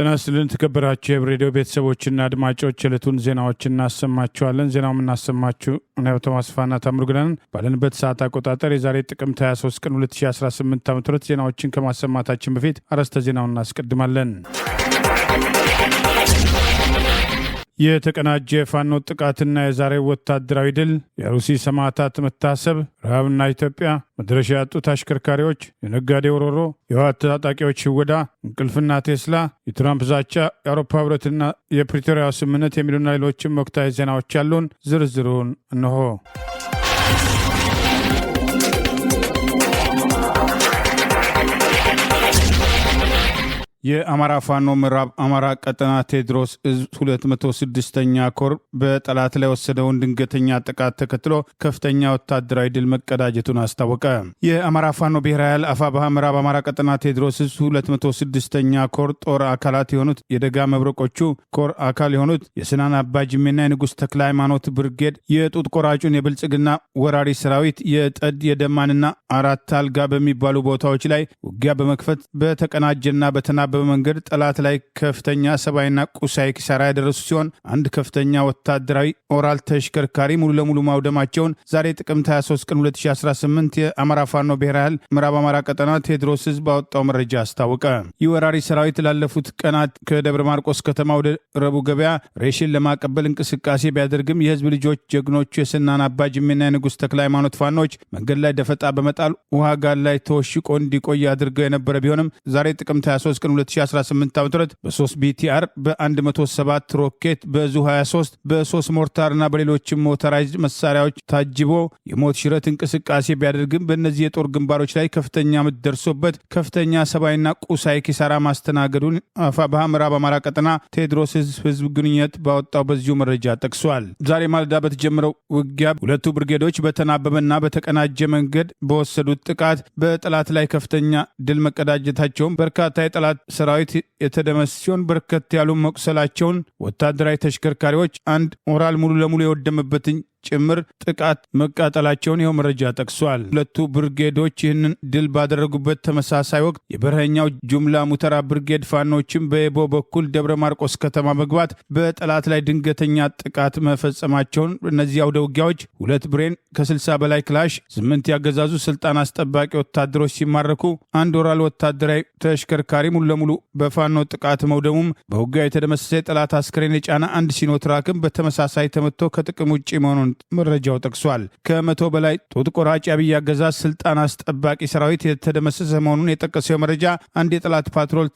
ጤና ይስጥልን ተከበራችሁ የሬዲዮ ቤተሰቦችና አድማጮች ዕለቱን ዜናዎችን እናሰማችኋለን። ዜናውን እናሰማችሁ ነው ቶማስ ፋና ታምሩግናን ባለንበት ሰዓት አቆጣጠር የዛሬ ጥቅምት 23 ቀን 2018 ዓ.ም ዜናዎችን ከማሰማታችን በፊት አርዕስተ ዜናውን እናስቀድማለን። የተቀናጀ ፋኖ ጥቃትና የዛሬው ወታደራዊ ድል፣ የሩሲ ሰማዕታት መታሰብ፣ ረሃብና ኢትዮጵያ፣ መድረሻ ያጡት አሽከርካሪዎች፣ የነጋዴ ወሮሮ፣ የህወሓት ታጣቂዎች ሽወዳ፣ እንቅልፍና ቴስላ፣ የትራምፕ ዛቻ፣ የአውሮፓ ህብረትና የፕሪቶሪያው ስምምነት የሚሉና ሌሎችም ወቅታዊ ዜናዎች ያሉን ዝርዝሩን እነሆ። የአማራ ፋኖ ምዕራብ አማራ ቀጠና ቴዎድሮስ እዝ 206ኛ ኮር በጠላት ላይ ወሰደውን ድንገተኛ ጥቃት ተከትሎ ከፍተኛ ወታደራዊ ድል መቀዳጀቱን አስታወቀ። የአማራ ፋኖ ብሔራዊ ኃይል አፋብኃ ምዕራብ አማራ ቀጠና ቴዎድሮስ እዝ 206ኛ ኮር ጦር አካላት የሆኑት የደጋ መብረቆቹ ኮር አካል የሆኑት የስናን አባጅሜና የንጉሥ ተክለ ሃይማኖት ብርጌድ የጡት ቆራጩን የብልጽግና ወራሪ ሰራዊት የጠድ የደማንና አራት አልጋ በሚባሉ ቦታዎች ላይ ውጊያ በመክፈት በተቀናጀና በተና በመንገድ ጠላት ላይ ከፍተኛ ሰብአዊና ቁሳዊ ኪሳራ ያደረሱ ሲሆን አንድ ከፍተኛ ወታደራዊ ኦራል ተሽከርካሪ ሙሉ ለሙሉ ማውደማቸውን ዛሬ ጥቅምት 23 ቀን 2018 የአማራ ፋኖ ብሔራዊ ኃይል ምዕራብ አማራ ቀጠና ቴዎድሮስ እዝ ባወጣው መረጃ አስታወቀ። ይህ ወራሪ ሰራዊት ላለፉት ቀናት ከደብረ ማርቆስ ከተማ ወደ ረቡዕ ገበያ ሬሽን ለማቀበል እንቅስቃሴ ቢያደርግም የህዝብ ልጆች ጀግኖቹ የስናን አባጅሜና የንጉሥ ተክለ ሃይማኖት ፋኖች መንገድ ላይ ደፈጣ በመጣል ውሃ ጋር ላይ ተወሽቆ እንዲቆይ አድርገው የነበረ ቢሆንም ዛሬ ጥቅምት 23 ቀን 2018 ዓ.ም በ3 BTR በ107 ሮኬት በዙ 23 በ3 ሞርታርና በሌሎችም ሞተራይዝድ መሳሪያዎች ታጅቦ የሞት ሽረት እንቅስቃሴ ቢያደርግም በእነዚህ የጦር ግንባሮች ላይ ከፍተኛ ምት ደርሶበት ከፍተኛ ሰብአዊና ቁሳዊ ኪሳራ ማስተናገዱን አፋብኃ ምዕራብ አማራ ቀጠና ቴዎድሮስ ህዝብ ግንኙነት ባወጣው በዚሁ መረጃ ጠቅሷል። ዛሬ ማለዳ በተጀመረው ውጊያ ሁለቱ ብርጌዶች በተናበበና በተቀናጀ መንገድ በወሰዱት ጥቃት በጠላት ላይ ከፍተኛ ድል መቀዳጀታቸውን በርካታ የጠላት ሰራዊት የተደመሰሰ ሲሆን በርከት ያሉ መቁሰላቸውን ወታደራዊ ተሽከርካሪዎች አንድ ኦራል ሙሉ ለሙሉ የወደመበትን ጭምር ጥቃት መቃጠላቸውን ይኸው መረጃ ጠቅሷል። ሁለቱ ብርጌዶች ይህንን ድል ባደረጉበት ተመሳሳይ ወቅት የበረሃኛው ጁምላ ሙተራ ብርጌድ ፋኖችም በየቦ በኩል ደብረ ማርቆስ ከተማ መግባት በጠላት ላይ ድንገተኛ ጥቃት መፈጸማቸውን እነዚህ አውደ ውጊያዎች 2 ብሬን ከ60 በላይ ክላሽ 8 ያገዛዙ ስልጣን አስጠባቂ ወታደሮች ሲማረኩ አንድ ኦራል ወታደራዊ ተሽከርካሪ ሙሉ ለሙሉ በፋኖ ጥቃት መውደሙም በውጊያው የተደመሰሰ የጠላት አስከሬን የጫነ አንድ ሲኖትራክም በተመሳሳይ ተመቶ ከጥቅም ውጭ መሆኑን መረጃው ጠቅሷል። ከ100 በላይ ጡት ቆራጭ አብይ አገዛዝ ስልጣን አስጠባቂ ሰራዊት የተደመሰሰ መሆኑን የጠቀሰው መረጃ አንድ የጠላት ፓትሮል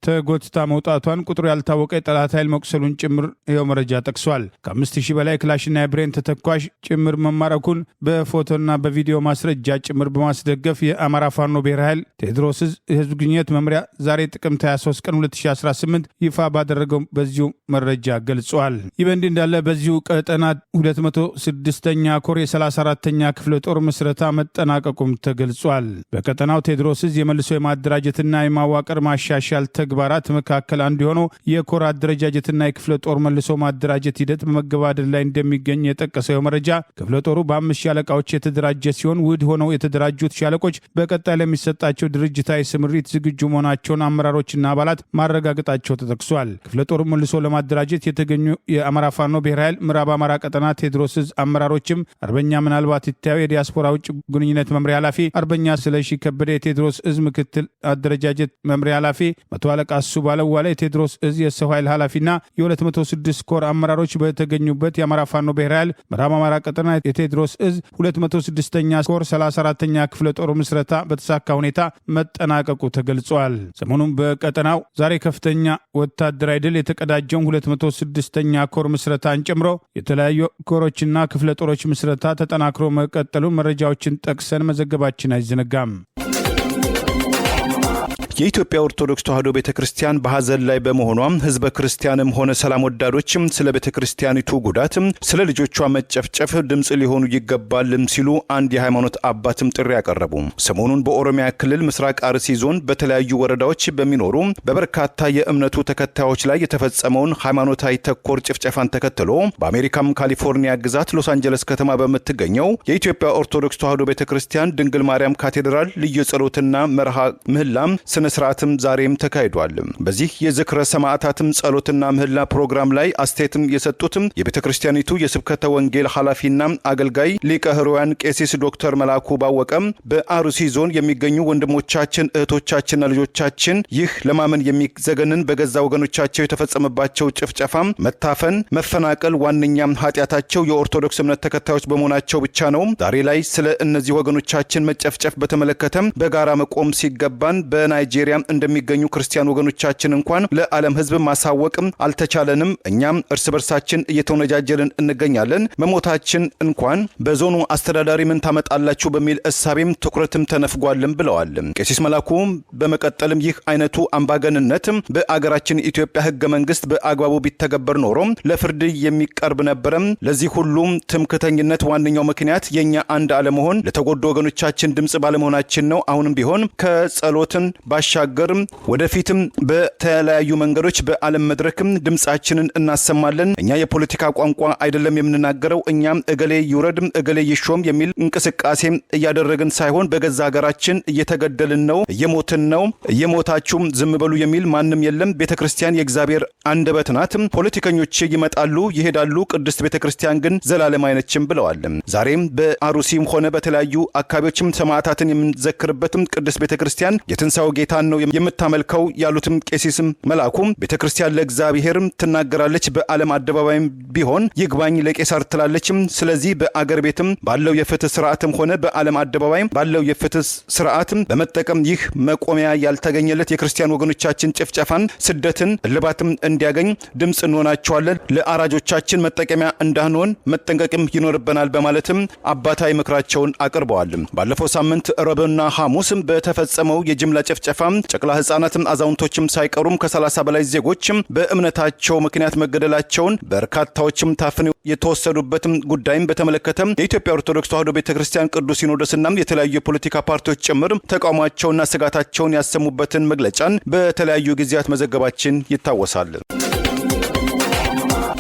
ተጎትታ መውጣቷን ቁጥሩ ያልታወቀ የጠላት ኃይል መቁሰሉን ጭምር ይኸው መረጃ ጠቅሷል። ከ5000 በላይ ክላሽና የብሬን ተተኳሽ ጭምር መማረኩን በፎቶና በቪዲዮ ማስረጃ ጭምር በማስደገፍ የአማራ ፋኖ ብሔራዊ ኃይል ቴዎድሮስ ህዝብ ግንኙነት መምሪያ ዛሬ ጥቅምት 23 ቀን 2018 ይፋ ባደረገው በዚሁ መረጃ ገልጿል። ይህ በእንዲህ እንዳለ በዚሁ ቀጠና 206ኛ ኮር የ34ኛ ክፍለ ጦር ምስረታ መጠናቀቁም ተገልጿል። በቀጠናው ቴዎድሮስ እዝ የመልሶ የማደራጀትና የማዋቀር ማሻሻል ተግባራት መካከል አንዱ የሆነው የኮር አደረጃጀትና የክፍለ ጦር መልሶ ማደራጀት ሂደት በመገባደድ ላይ እንደሚገኝ የጠቀሰው መረጃ ክፍለ ጦሩ በ5 ሻለቃዎች የተደራጀ ሲሆን ውህድ ሆነው የተደራጁት ሻለቆች በቀጣይ ለሚሰጣቸው ድርጅታዊ ስምሪት ዝግጁ መሆናቸውን አመራሮችና አባላት ማረጋገጣቸው ተጠቅሷል። ክፍለ ጦሩ መልሶ ለማደራጀት የተገኙ የአማራ ፋኖ ብሔራዊ ኃይል ምዕራብ አማራ ቀጠና ቴዎድሮስ እዝ አመራሮችም አርበኛ ምናልባት ይታየው የዲያስፖራ ውጭ ግንኙነት መምሪያ ኃላፊ፣ አርበኛ ስለሺ ከበደ የቴዎድሮስ እዝ ምክትል አደረጃጀት መምሪያ ኃላፊ፣ መቶ አለቃ እሱ ባለዋለ የቴዎድሮስ እዝ የሰው ኃይል ኃላፊና የ206 ኮር አመራሮች በተገኙበት የአማራ ፋኖ ብሔራዊ ኃይል ምዕራብ አማራ ቀጠና የቴዎድሮስ እዝ 206ኛ ኮር 34ኛ ክፍለ ጦር ምስረታ በተሳካ ሁኔታ መጠናቀቁ ተገልጿል። ሰሞኑን በቀጠናው ዛሬ ከፍተኛ ወታደራዊ ድል የተቀዳጀውን 206ኛ ኮር ምስረታን ጨምሮ የተለያዩ ኮሮችና ክፍለ ጦሮች ምስረታ ተጠናክሮ መቀጠሉን መረጃዎችን ጠቅሰን መዘገባችን አይዘነጋም። የኢትዮጵያ ኦርቶዶክስ ተዋሕዶ ቤተክርስቲያን በሐዘን ላይ በመሆኗም ህዝበ ክርስቲያንም ሆነ ሰላም ወዳዶችም ስለ ቤተክርስቲያኒቱ ጉዳትም ስለ ልጆቿ መጨፍጨፍ ድምጽ ሊሆኑ ይገባልም ሲሉ አንድ የሃይማኖት አባትም ጥሪ ያቀረቡ። ሰሞኑን በኦሮሚያ ክልል ምስራቅ አርሲ ዞን በተለያዩ ወረዳዎች በሚኖሩ በበርካታ የእምነቱ ተከታዮች ላይ የተፈጸመውን ሃይማኖታዊ ተኮር ጭፍጨፋን ተከትሎ በአሜሪካም ካሊፎርኒያ ግዛት ሎስ አንጀለስ ከተማ በምትገኘው የኢትዮጵያ ኦርቶዶክስ ተዋሕዶ ቤተክርስቲያን ድንግል ማርያም ካቴድራል ልዩ ጸሎትና መርሃ ምህላም ስነ ስርዓትም ዛሬም ተካሂዷል። በዚህ የዝክረ ሰማዕታትም ጸሎትና ምህላ ፕሮግራም ላይ አስተያየትም የሰጡትም የቤተ ክርስቲያኒቱ የስብከተ ወንጌል ኃላፊና አገልጋይ ሊቀ ሕሩያን ቄስ ዶክተር መላኩ ባወቀም በአሩሲ ዞን የሚገኙ ወንድሞቻችን እህቶቻችንና ልጆቻችን ይህ ለማመን የሚዘገንን በገዛ ወገኖቻቸው የተፈጸመባቸው ጭፍጨፋም፣ መታፈን፣ መፈናቀል ዋነኛም ኃጢአታቸው የኦርቶዶክስ እምነት ተከታዮች በመሆናቸው ብቻ ነው። ዛሬ ላይ ስለ እነዚህ ወገኖቻችን መጨፍጨፍ በተመለከተም በጋራ መቆም ሲገባን በናይጄሪያ እንደሚገኙ ክርስቲያን ወገኖቻችን እንኳን ለዓለም ሕዝብ ማሳወቅም አልተቻለንም። እኛም እርስ በርሳችን እየተወነጃጀልን እንገኛለን። መሞታችን እንኳን በዞኑ አስተዳዳሪ ምን ታመጣላችሁ በሚል እሳቤም ትኩረትም ተነፍጓልም ብለዋል። ቄስ መላኩ በመቀጠልም ይህ አይነቱ አምባገንነት በአገራችን ኢትዮጵያ ሕገ መንግስት በአግባቡ ቢተገበር ኖሮ ለፍርድ የሚቀርብ ነበረም። ለዚህ ሁሉም ትምክተኝነት ዋነኛው ምክንያት የኛ አንድ አለመሆን፣ ለተጎዱ ወገኖቻችን ድምጽ ባለመሆናችን ነው። አሁንም ቢሆን ከጸሎትን ባሻገርም ወደፊትም በተለያዩ መንገዶች በዓለም መድረክም ድምጻችንን እናሰማለን። እኛ የፖለቲካ ቋንቋ አይደለም የምንናገረው። እኛም እገሌ ይውረድ እገሌ ይሾም የሚል እንቅስቃሴ እያደረግን ሳይሆን በገዛ ሀገራችን እየተገደልን ነው፣ እየሞትን ነው። እየሞታችሁም ዝም በሉ የሚል ማንም የለም። ቤተክርስቲያን የእግዚአብሔር አንደበት ናት። ፖለቲከኞች ይመጣሉ ይሄዳሉ፣ ቅድስት ቤተክርስቲያን ግን ዘላለም አይነችም ብለዋል። ዛሬም በአሩሲም ሆነ በተለያዩ አካባቢዎችም ሰማዕታትን የምንዘክርበትም ቅድስት ቤተክርስቲያን የትንሣኤው ጌታን ነው የምታመልከው ያሉትም ቄሲስም መላኩም ቤተክርስቲያን ለእግዚአብሔርም ትናገራለች፣ በዓለም አደባባይም ቢሆን ይግባኝ ለቄሳር ትላለችም። ስለዚህ በአገር ቤትም ባለው የፍትህ ስርዓትም ሆነ በዓለም አደባባይም ባለው የፍትህ ስርዓትም በመጠቀም ይህ መቆሚያ ያልተገኘለት የክርስቲያን ወገኖቻችን ጭፍጨፋን፣ ስደትን እልባትም እንዲያገኝ ድምጽ እንሆናቸዋለን። ለአራጆቻችን መጠቀሚያ እንዳንሆን መጠንቀቅም ይኖርብናል በማለትም አባታዊ ምክራቸውን አቅርበዋል። ባለፈው ሳምንት ረቡዕና ሐሙስም በተፈጸመው የጅምላ ጭፍጨፋም ጨቅላ ህጻናትም አዛውንቶችም ሳይቀሩም ከ30 በላይ ዜጎችም በእምነታቸው ምክንያት መገደላቸውን በርካታዎችም ታፍነው የተወሰዱበትም ጉዳይም በተመለከተም የኢትዮጵያ ኦርቶዶክስ ተዋሕዶ ቤተክርስቲያን ቅዱስ ሲኖዶስና የተለያዩ የፖለቲካ ፓርቲዎች ጭምር ተቃውሟቸውና ስጋታቸውን ያሰሙበትን መግለጫን በተለያዩ ጊዜያት መዘገባችን ይታወሳል።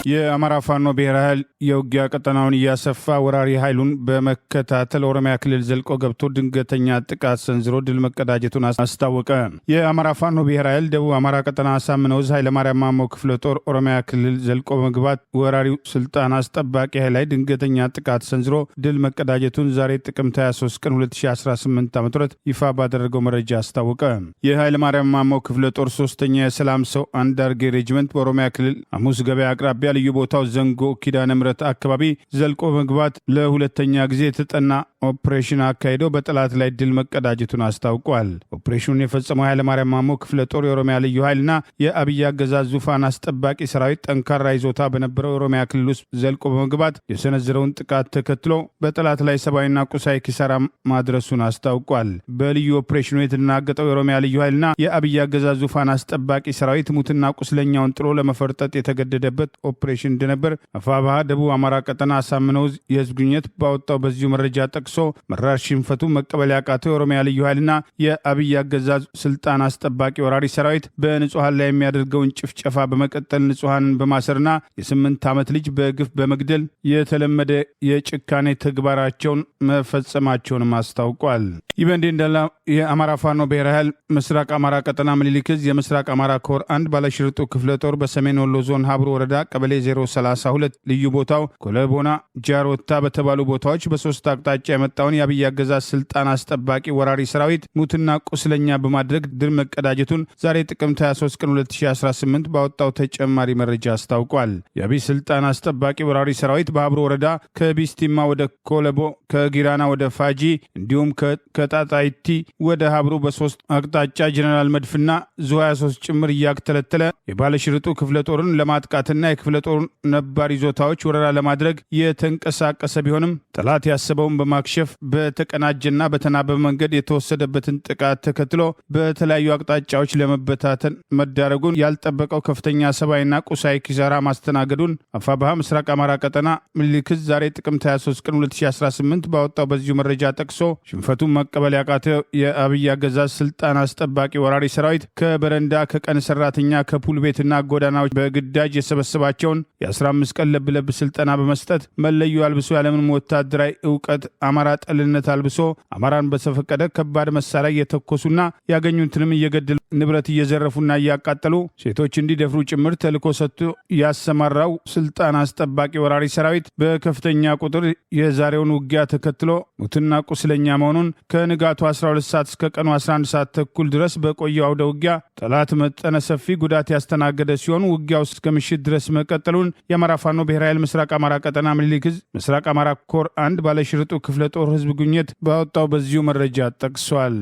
የአማራ ፋኖ ብሔራዊ ኃይል የውጊያ ቀጠናውን እያሰፋ ወራሪ ኃይሉን በመከታተል ኦሮሚያ ክልል ዘልቆ ገብቶ ድንገተኛ ጥቃት ሰንዝሮ ድል መቀዳጀቱን አስታወቀ። የአማራ ፋኖ ብሔራዊ ኃይል ደቡብ አማራ ቀጠና አሳምነው ዕዝ ኃይለማርያም ማሞ ክፍለ ጦር ኦሮሚያ ክልል ዘልቆ በመግባት ወራሪው ስልጣን አስጠባቂ ኃይል ላይ ድንገተኛ ጥቃት ሰንዝሮ ድል መቀዳጀቱን ዛሬ ጥቅምት 23 ቀን 2018 ዓ.ም ይፋ ባደረገው መረጃ አስታወቀ። የኃይለማርያም ማሞ ክፍለ ጦር 3ኛ የሰላም ሰው አንዳርጌ ሬጅመንት በኦሮሚያ ክልል ሐሙስ ገበያ አቅራቢያ ልዩ ቦታው ዘንጎ ኪዳነ ምሕረት አካባቢ ዘልቆ በመግባት ለሁለተኛ ጊዜ የተጠና ኦፕሬሽን አካሂደው በጠላት ላይ ድል መቀዳጀቱን አስታውቋል። ኦፕሬሽኑን የፈጸመው ኃይለማርያም ማሞ ክፍለ ጦር የኦሮሚያ ልዩ ኃይልና የአብይ አገዛዝ ዙፋን አስጠባቂ ሰራዊት ጠንካራ ይዞታ በነበረው የኦሮሚያ ክልል ውስጥ ዘልቆ በመግባት የሰነዘረውን ጥቃት ተከትሎ በጠላት ላይ ሰብአዊና ቁሳዊ ኪሳራ ማድረሱን አስታውቋል። በልዩ ኦፕሬሽኑ የተደናገጠው የኦሮሚያ ልዩ ኃይልና የአብይ አገዛዝ ዙፋን አስጠባቂ ሰራዊት ሙትና ቁስለኛውን ጥሎ ለመፈርጠጥ የተገደደበት ኦፕሬሽን እንደነበር አፋብኃ ደቡብ አማራ ቀጠና አሳምነው ዕዝ የህዝብ ግንኙነት ባወጣው በዚሁ መረጃ ጠቅሶ መራር ሽንፈቱ መቀበል ያቃተው የኦሮሚያ ልዩ ኃይልና የአብይ አገዛዝ ስልጣን አስጠባቂ ወራሪ ሰራዊት በንጹሃን ላይ የሚያደርገውን ጭፍጨፋ በመቀጠል ንጹሃንን በማሰርና የ8 ዓመት ልጅ በግፍ በመግደል የተለመደ የጭካኔ ተግባራቸውን መፈጸማቸውንም አስታውቋል። ይህ በእንዲህ እንዳለ የአማራ ፋኖ ብሔራዊ ኃይል ምስራቅ አማራ ቀጠና ምኒልክ ዕዝ የምስራቅ አማራ ኮር 1 ባለሽርጡ ክፍለ ጦር በሰሜን ወሎ ዞን ሀብሩ ወረዳ ቀበሌ 032 ልዩ ቦታው ኮለቦና ጃሮታ በተባሉ ቦታዎች በሶስት አቅጣጫ የመጣውን የአብይ አገዛዝ ስልጣን አስጠባቂ ወራሪ ሰራዊት ሙትና ቁስለኛ በማድረግ ድል መቀዳጀቱን ዛሬ ጥቅምት 23 ቀን 2018 ባወጣው ተጨማሪ መረጃ አስታውቋል። የአብይ ስልጣን አስጠባቂ ወራሪ ሰራዊት በሀብሩ ወረዳ ከቢስቲማ ወደ ኮለቦ፣ ከጊራና ወደ ፋጂ እንዲሁም ከጣጣይቲ ወደ ሀብሩ በሶስት አቅጣጫ ጀነራል መድፍና ዙ 23 ጭምር እያተለተለ የባለሽርጡ ክፍለ ጦርን ለማጥቃትና የክፍለ ጦሩን ነባር ይዞታዎች ወረራ ለማድረግ የተንቀሳቀሰ ቢሆንም ጠላት ያሰበውን በማክሸፍ በተቀናጀና በተናበበ መንገድ የተወሰደበትን ጥቃት ተከትሎ በተለያዩ አቅጣጫዎች ለመበታተን መዳረጉን ያልጠበቀው ከፍተኛ ሰብአዊና ቁሳዊ ኪሳራ ማስተናገዱን አፋብኃ ምስራቅ አማራ ቀጠና ምኒልክ ዕዝ ዛሬ ጥቅምት 23 ቀን 2018 ባወጣው በዚሁ መረጃ ጠቅሶ ሽንፈቱን መቀበል ያቃተው የአብይ አገዛዝ ስልጣን አስጠባቂ ወራሪ ሰራዊት ከበረንዳ ከቀን ሰራተኛ ከፑል ቤትና ጎዳናዎች በግዳጅ የሰበሰባቸውን ያላቸውን የ15 ቀን ለብ ስልጠና በመስጠት መለዮ አልብሶ ያለምንም ወታደራዊ ዕውቀት አማራ ጠልነት አልብሶ አማራን በተፈቀደ ከባድ መሳሪያ እየተኮሱና ያገኙትንም እየገደሉ ንብረት እየዘረፉና እያቃጠሉ ሴቶች እንዲደፍሩ ጭምር ተልኮ ሰጥቶ ያሰማራው ስልጣን አስጠባቂ ወራሪ ሰራዊት በከፍተኛ ቁጥር የዛሬውን ውጊያ ተከትሎ ሙትና ቁስለኛ መሆኑን ከንጋቱ 12 ሰዓት እስከ ቀኑ 11 ሰዓት ተኩል ድረስ በቆየው አውደ ውጊያ ጠላት መጠነ ሰፊ ጉዳት ያስተናገደ ሲሆን ውጊያው እስከ ምሽት ድረስ መቀጠሉን የአማራ ፋኖ ብሔራዊ ኃይል ምስራቅ አማራ ቀጠና ምኒልክ ዕዝ ምስራቅ አማራ ኮር 1 ባለሽርጡ ክፍለ ጦር ህዝብ ግንኙነት ባወጣው በዚሁ መረጃ ጠቅሷል።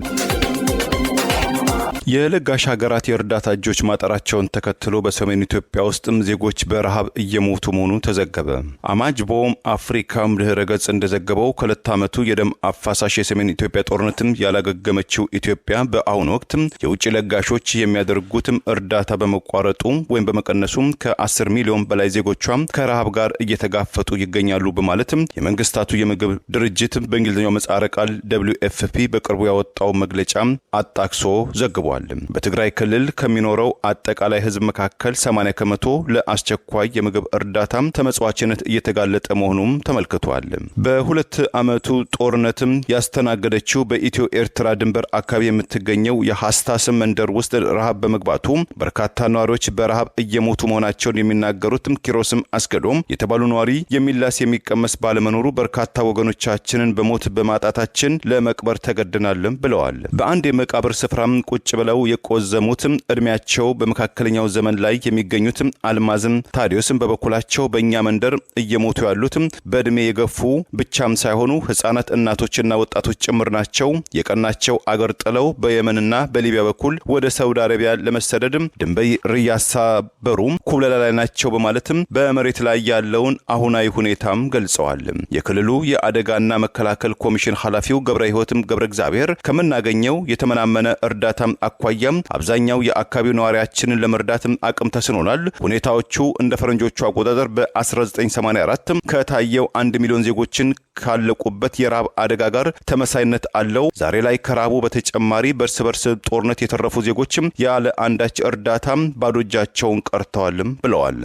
የለጋሽ ሀገራት የእርዳታ እጆች ማጠራቸውን ተከትሎ በሰሜን ኢትዮጵያ ውስጥም ዜጎች በረሃብ እየሞቱ መሆኑ ተዘገበ። አማጅቦም አፍሪካም ድህረ ገጽ እንደዘገበው ከሁለት ዓመቱ የደም አፋሳሽ የሰሜን ኢትዮጵያ ጦርነትም ያላገገመችው ኢትዮጵያ በአሁኑ ወቅት የውጭ ለጋሾች የሚያደርጉትም እርዳታ በመቋረጡ ወይም በመቀነሱም ከ10 ሚሊዮን በላይ ዜጎቿ ከረሃብ ጋር እየተጋፈጡ ይገኛሉ በማለትም የመንግስታቱ የምግብ ድርጅት በእንግሊዝኛው ምህጻረ ቃል WFP በቅርቡ ያወጣው መግለጫ አጣቅሶ ዘግቧል። በትግራይ ክልል ከሚኖረው አጠቃላይ ህዝብ መካከል 80% ለአስቸኳይ የምግብ እርዳታ ተመጽዋችነት እየተጋለጠ መሆኑም ተመልክቷል። በሁለት ዓመቱ ጦርነትም ያስተናገደችው በኢትዮ ኤርትራ ድንበር አካባቢ የምትገኘው የሐስታስም መንደር ውስጥ ረሃብ በመግባቱ በርካታ ነዋሪዎች በረሃብ እየሞቱ መሆናቸውን የሚናገሩትም ኪሮስም አስገዶም የተባሉ ነዋሪ የሚላስ የሚቀመስ ባለመኖሩ በርካታ ወገኖቻችንን በሞት በማጣታችን ለመቅበር ተገደናልም ብለዋል። በአንድ የመቃብር ስፍራም ቁጭ ብለው የቆዘሙትም እድሜያቸው በመካከለኛው ዘመን ላይ የሚገኙትም አልማዝም ታዲዮስም በበኩላቸው በእኛ መንደር እየሞቱ ያሉትም በእድሜ የገፉ ብቻም ሳይሆኑ ህፃናት፣ እናቶችና ወጣቶች ጭምር ናቸው። የቀናቸው አገር ጥለው በየመንና በሊቢያ በኩል ወደ ሳውዲ አረቢያ ለመሰደድም ድንበር ያሳበሩ ኩብለላ ላይ ናቸው በማለትም በመሬት ላይ ያለውን አሁናዊ ሁኔታም ገልጸዋል። የክልሉ የአደጋና መከላከል ኮሚሽን ኃላፊው ገብረ ሕይወትም ገብረ እግዚአብሔር ከምናገኘው የተመናመነ እርዳታ አኳያም አብዛኛው የአካባቢው ነዋሪያችንን ለመርዳት አቅም ተስኖናል። ሁኔታዎቹ እንደ ፈረንጆቹ አቆጣጠር በ1984 ከታየው 1 ሚሊዮን ዜጎችን ካለቁበት የራብ አደጋ ጋር ተመሳሳይነት አለው። ዛሬ ላይ ከራቡ በተጨማሪ በርስ በርስ ጦርነት የተረፉ ዜጎችም ያለ አንዳች እርዳታም ባዶ እጃቸውን ቀርተዋልም ብለዋል።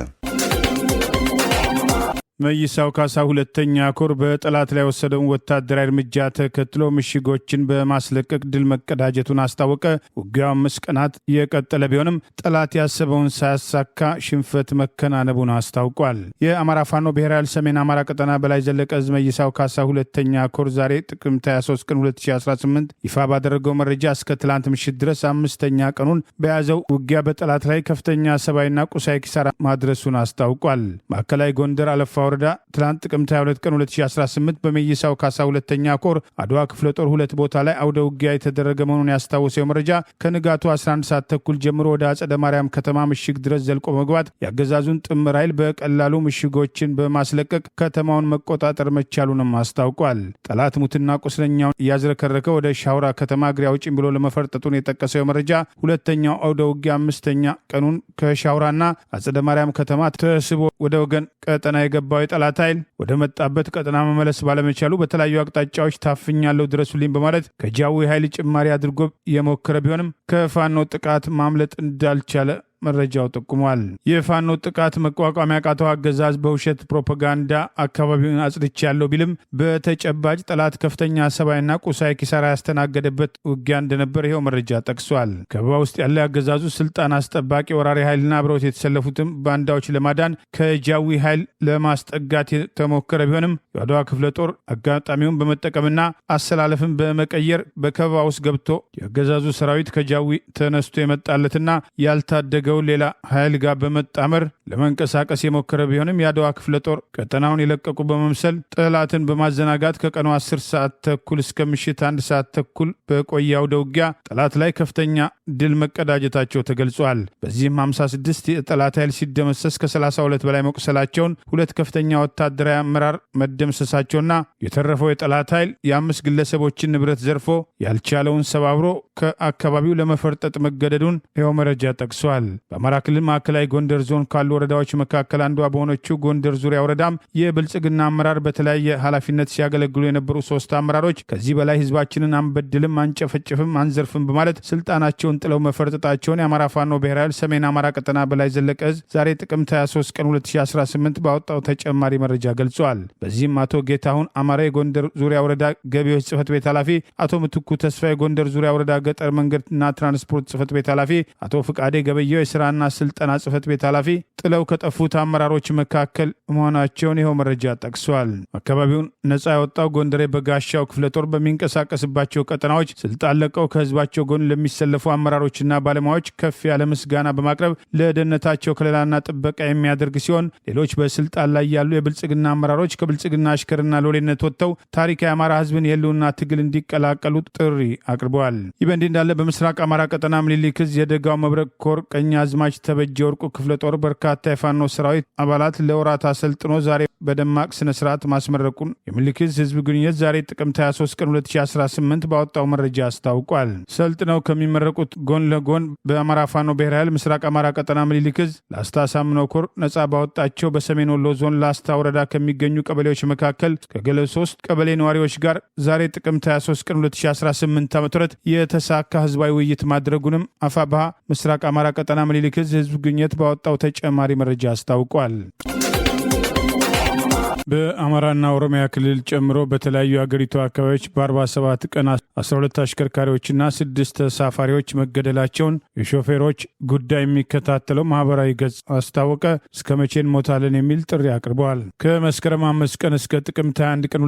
መይሳው ካሳ ሁለተኛ ኮር በጠላት ላይ ወሰደውን ወታደራዊ እርምጃ ተከትሎ ምሽጎችን በማስለቀቅ ድል መቀዳጀቱን አስታወቀ። ውጊያው 5 ቀናት የቀጠለ ቢሆንም ጠላት ያሰበውን ሳያሳካ ሽንፈት መከናነቡን አስታውቋል። የአማራ ፋኖ ብሔራዊ ኃይል ሰሜን አማራ ቀጠና በላይ ዘለቀ ዕዝ መይሳው ካሳ ሁለተኛ ኮር ዛሬ ጥቅምት 23 ቀን 2018 ይፋ ባደረገው መረጃ እስከ ትላንት ምሽት ድረስ 5ኛ ቀኑን በያዘው ውጊያ በጠላት ላይ ከፍተኛ ሰብአዊና ቁሳዊ ኪሳራ ማድረሱን አስታውቋል። ማዕከላዊ ጎንደር አለፋ ወረዳ ትላንት ጥቅምት 22 ቀን 2018 በመይሳው ካሳ ሁለተኛ ኮር አድዋ ክፍለ ጦር 2 ቦታ ላይ አውደ ውጊያ የተደረገ መሆኑን ያስታወሰው መረጃ ከንጋቱ 11 ሰዓት ተኩል ጀምሮ ወደ አጸደ ማርያም ከተማ ምሽግ ድረስ ዘልቆ መግባት ያገዛዙን ጥምር ኃይል በቀላሉ ምሽጎችን በማስለቀቅ ከተማውን መቆጣጠር መቻሉንም አስታውቋል። ጠላት ሙትና ቁስለኛውን እያዝረከረከ ወደ ሻውራ ከተማ እግሬ አውጪኝ ብሎ ለመፈርጠጡን የጠቀሰው መረጃ ሁለተኛው አውደ ውጊያ 5ኛ ቀኑን ከሻውራና አጸደ ማርያም ከተማ ተስቦ ወደ ወገን ቀጠና የገባው የጠላት ኃይል ወደ መጣበት ቀጠና መመለስ ባለመቻሉ በተለያዩ አቅጣጫዎች ታፍኛለሁ ድረሱልኝ በማለት ከጃዊ ኃይል ጭማሪ አድርጎ የሞከረ ቢሆንም ከፋኖ ጥቃት ማምለጥ እንዳልቻለ መረጃው ጠቁሟል። የፋኖ ጥቃት መቋቋም ያቃተው አገዛዝ በውሸት ፕሮፓጋንዳ አካባቢውን አጽድቻለሁ ቢልም በተጨባጭ ጠላት ከፍተኛ ሰብአዊና ቁሳዊ ኪሳራ ያስተናገደበት ውጊያ እንደነበር ይኸው መረጃ ጠቅሷል። ከበባ ውስጥ ያለ አገዛዙ ስልጣን አስጠባቂ ወራሪ ኃይልና አብረውት የተሰለፉትም ባንዳዎች ለማዳን ከጃዊ ኃይል ለማስጠጋት የተሞከረ ቢሆንም የአድዋ ክፍለ ጦር አጋጣሚውን በመጠቀምና አሰላለፍን በመቀየር በከበባ ውስጥ ገብቶ የአገዛዙ ሰራዊት ከጃዊ ተነስቶ የመጣለትና ያልታደገ ሌላ ኃይል ጋር በመጣመር ለመንቀሳቀስ የሞከረ ቢሆንም የአድዋ ክፍለ ጦር ቀጠናውን የለቀቁ በመምሰል ጠላትን በማዘናጋት ከቀኑ 10 ሰዓት ተኩል እስከ ምሽት 1 ሰዓት ተኩል በቆየ አውደ ውጊያ ጠላት ላይ ከፍተኛ ድል መቀዳጀታቸው ተገልጿል። በዚህም 56 የጠላት ኃይል ሲደመሰስ ከ32 በላይ መቁሰላቸውን፣ 2 ከፍተኛ ወታደራዊ አመራር መደምሰሳቸውና የተረፈው የጠላት ኃይል የ5 ግለሰቦችን ንብረት ዘርፎ ያልቻለውን ሰባብሮ ከአካባቢው ለመፈርጠጥ መገደዱን ይኸው መረጃ ጠቅሷል። በአማራ ክልል ማዕከላዊ ጎንደር ዞን ካሉ ወረዳዎች መካከል አንዷ በሆነችው ጎንደር ዙሪያ ወረዳም የብልጽግና አመራር በተለያየ ኃላፊነት ሲያገለግሉ የነበሩ 3 አመራሮች ከዚህ በላይ ህዝባችንን አንበድልም፣ አንጨፈጭፍም፣ አንዘርፍም በማለት ስልጣናቸውን ጥለው መፈርጠጣቸውን የአማራ ፋኖ ብሔራዊ ኃይል ሰሜን አማራ ቀጠና በላይ ዘለቀ ዕዝ ዛሬ ጥቅምት 23 ቀን 2018 ባወጣው ተጨማሪ መረጃ ገልጿል። በዚህም አቶ ጌታሁን አማራ የጎንደር ዙሪያ ወረዳ ገቢዎች ጽህፈት ቤት ኃላፊ፣ አቶ ምትኩ ተስፋ የጎንደር ዙሪያ ወረዳ ገጠር መንገድና ትራንስፖርት ጽህፈት ቤት ኃላፊ፣ አቶ ፍቃዴ ገበየው የስራና ስልጠና ጽህፈት ቤት ኃላፊ ጥለው ከጠፉት አመራሮች መካከል መሆናቸውን ይኸው መረጃ ጠቅሷል። አካባቢውን ነጻ ያወጣው ጎንደሬ በጋሻው ክፍለ ጦር በሚንቀሳቀስባቸው ቀጠናዎች ስልጣን ለቀው ከህዝባቸው ጎን ለሚሰለፉ አመራሮችና ባለሙያዎች ከፍ ያለ ምስጋና በማቅረብ ለደህንነታቸው ከለላና ጥበቃ የሚያደርግ ሲሆን ሌሎች በስልጣን ላይ ያሉ የብልጽግና አመራሮች ከብልጽግና አሽከርና ሎሌነት ወጥተው ታሪክ የአማራ ህዝብን የህልውና ትግል እንዲቀላቀሉ ጥሪ አቅርበዋል። ይህ በእንዲህ እንዳለ በምስራቅ አማራ ቀጠና ምኒልክ ዕዝ የደጋው መብረቅ ኮር ቀኛዝማች ተበጀ ወርቁ ክፍለ ጦር በርካታ የፋኖ ሰራዊት አባላት ለወራት አሰልጥኖ ዛሬ በደማቅ ስነ ስርዓት ማስመረቁን የምኒልክ ዕዝ ህዝብ ግንኙነት ዛሬ ጥቅምት 23 ቀን 2018 ባወጣው መረጃ አስታውቋል። ሰልጥነው ከሚመረቁት ጎን ለጎን በአማራ ፋኖ ብሔራዊ ኃይል ምስራቅ አማራ ቀጠና ምኒልክ ዕዝ ላስታ ሳምነው ኮር ነጻ ባወጣቸው በሰሜን ወሎ ዞን ላስታ ወረዳ ከሚገኙ ቀበሌዎች መካከል ከገለ 3 ቀበሌ ነዋሪዎች ጋር ዛሬ ጥቅምት 23 ቀን 2018 ዓ.ም የተሳካ ህዝባዊ ውይይት ማድረጉንም አፋብኃ ምስራቅ አማራ ቀጠና ምኒልክ ዕዝ ህዝብ ግንኙነት ባወጣው ተጨማሪ መረጃ አስታውቋል። በአማራና ኦሮሚያ ክልል ጨምሮ በተለያዩ የአገሪቱ አካባቢዎች በ47 ቀን 12 አሽከርካሪዎችና 6 ተሳፋሪዎች መገደላቸውን የሾፌሮች ጉዳይ የሚከታተለው ማህበራዊ ገጽ አስታወቀ። እስከ መቼ እንሞታለን የሚል ጥሪ አቅርበዋል። ከመስከረም 5 ቀን እስከ ጥቅምት 21 ቀን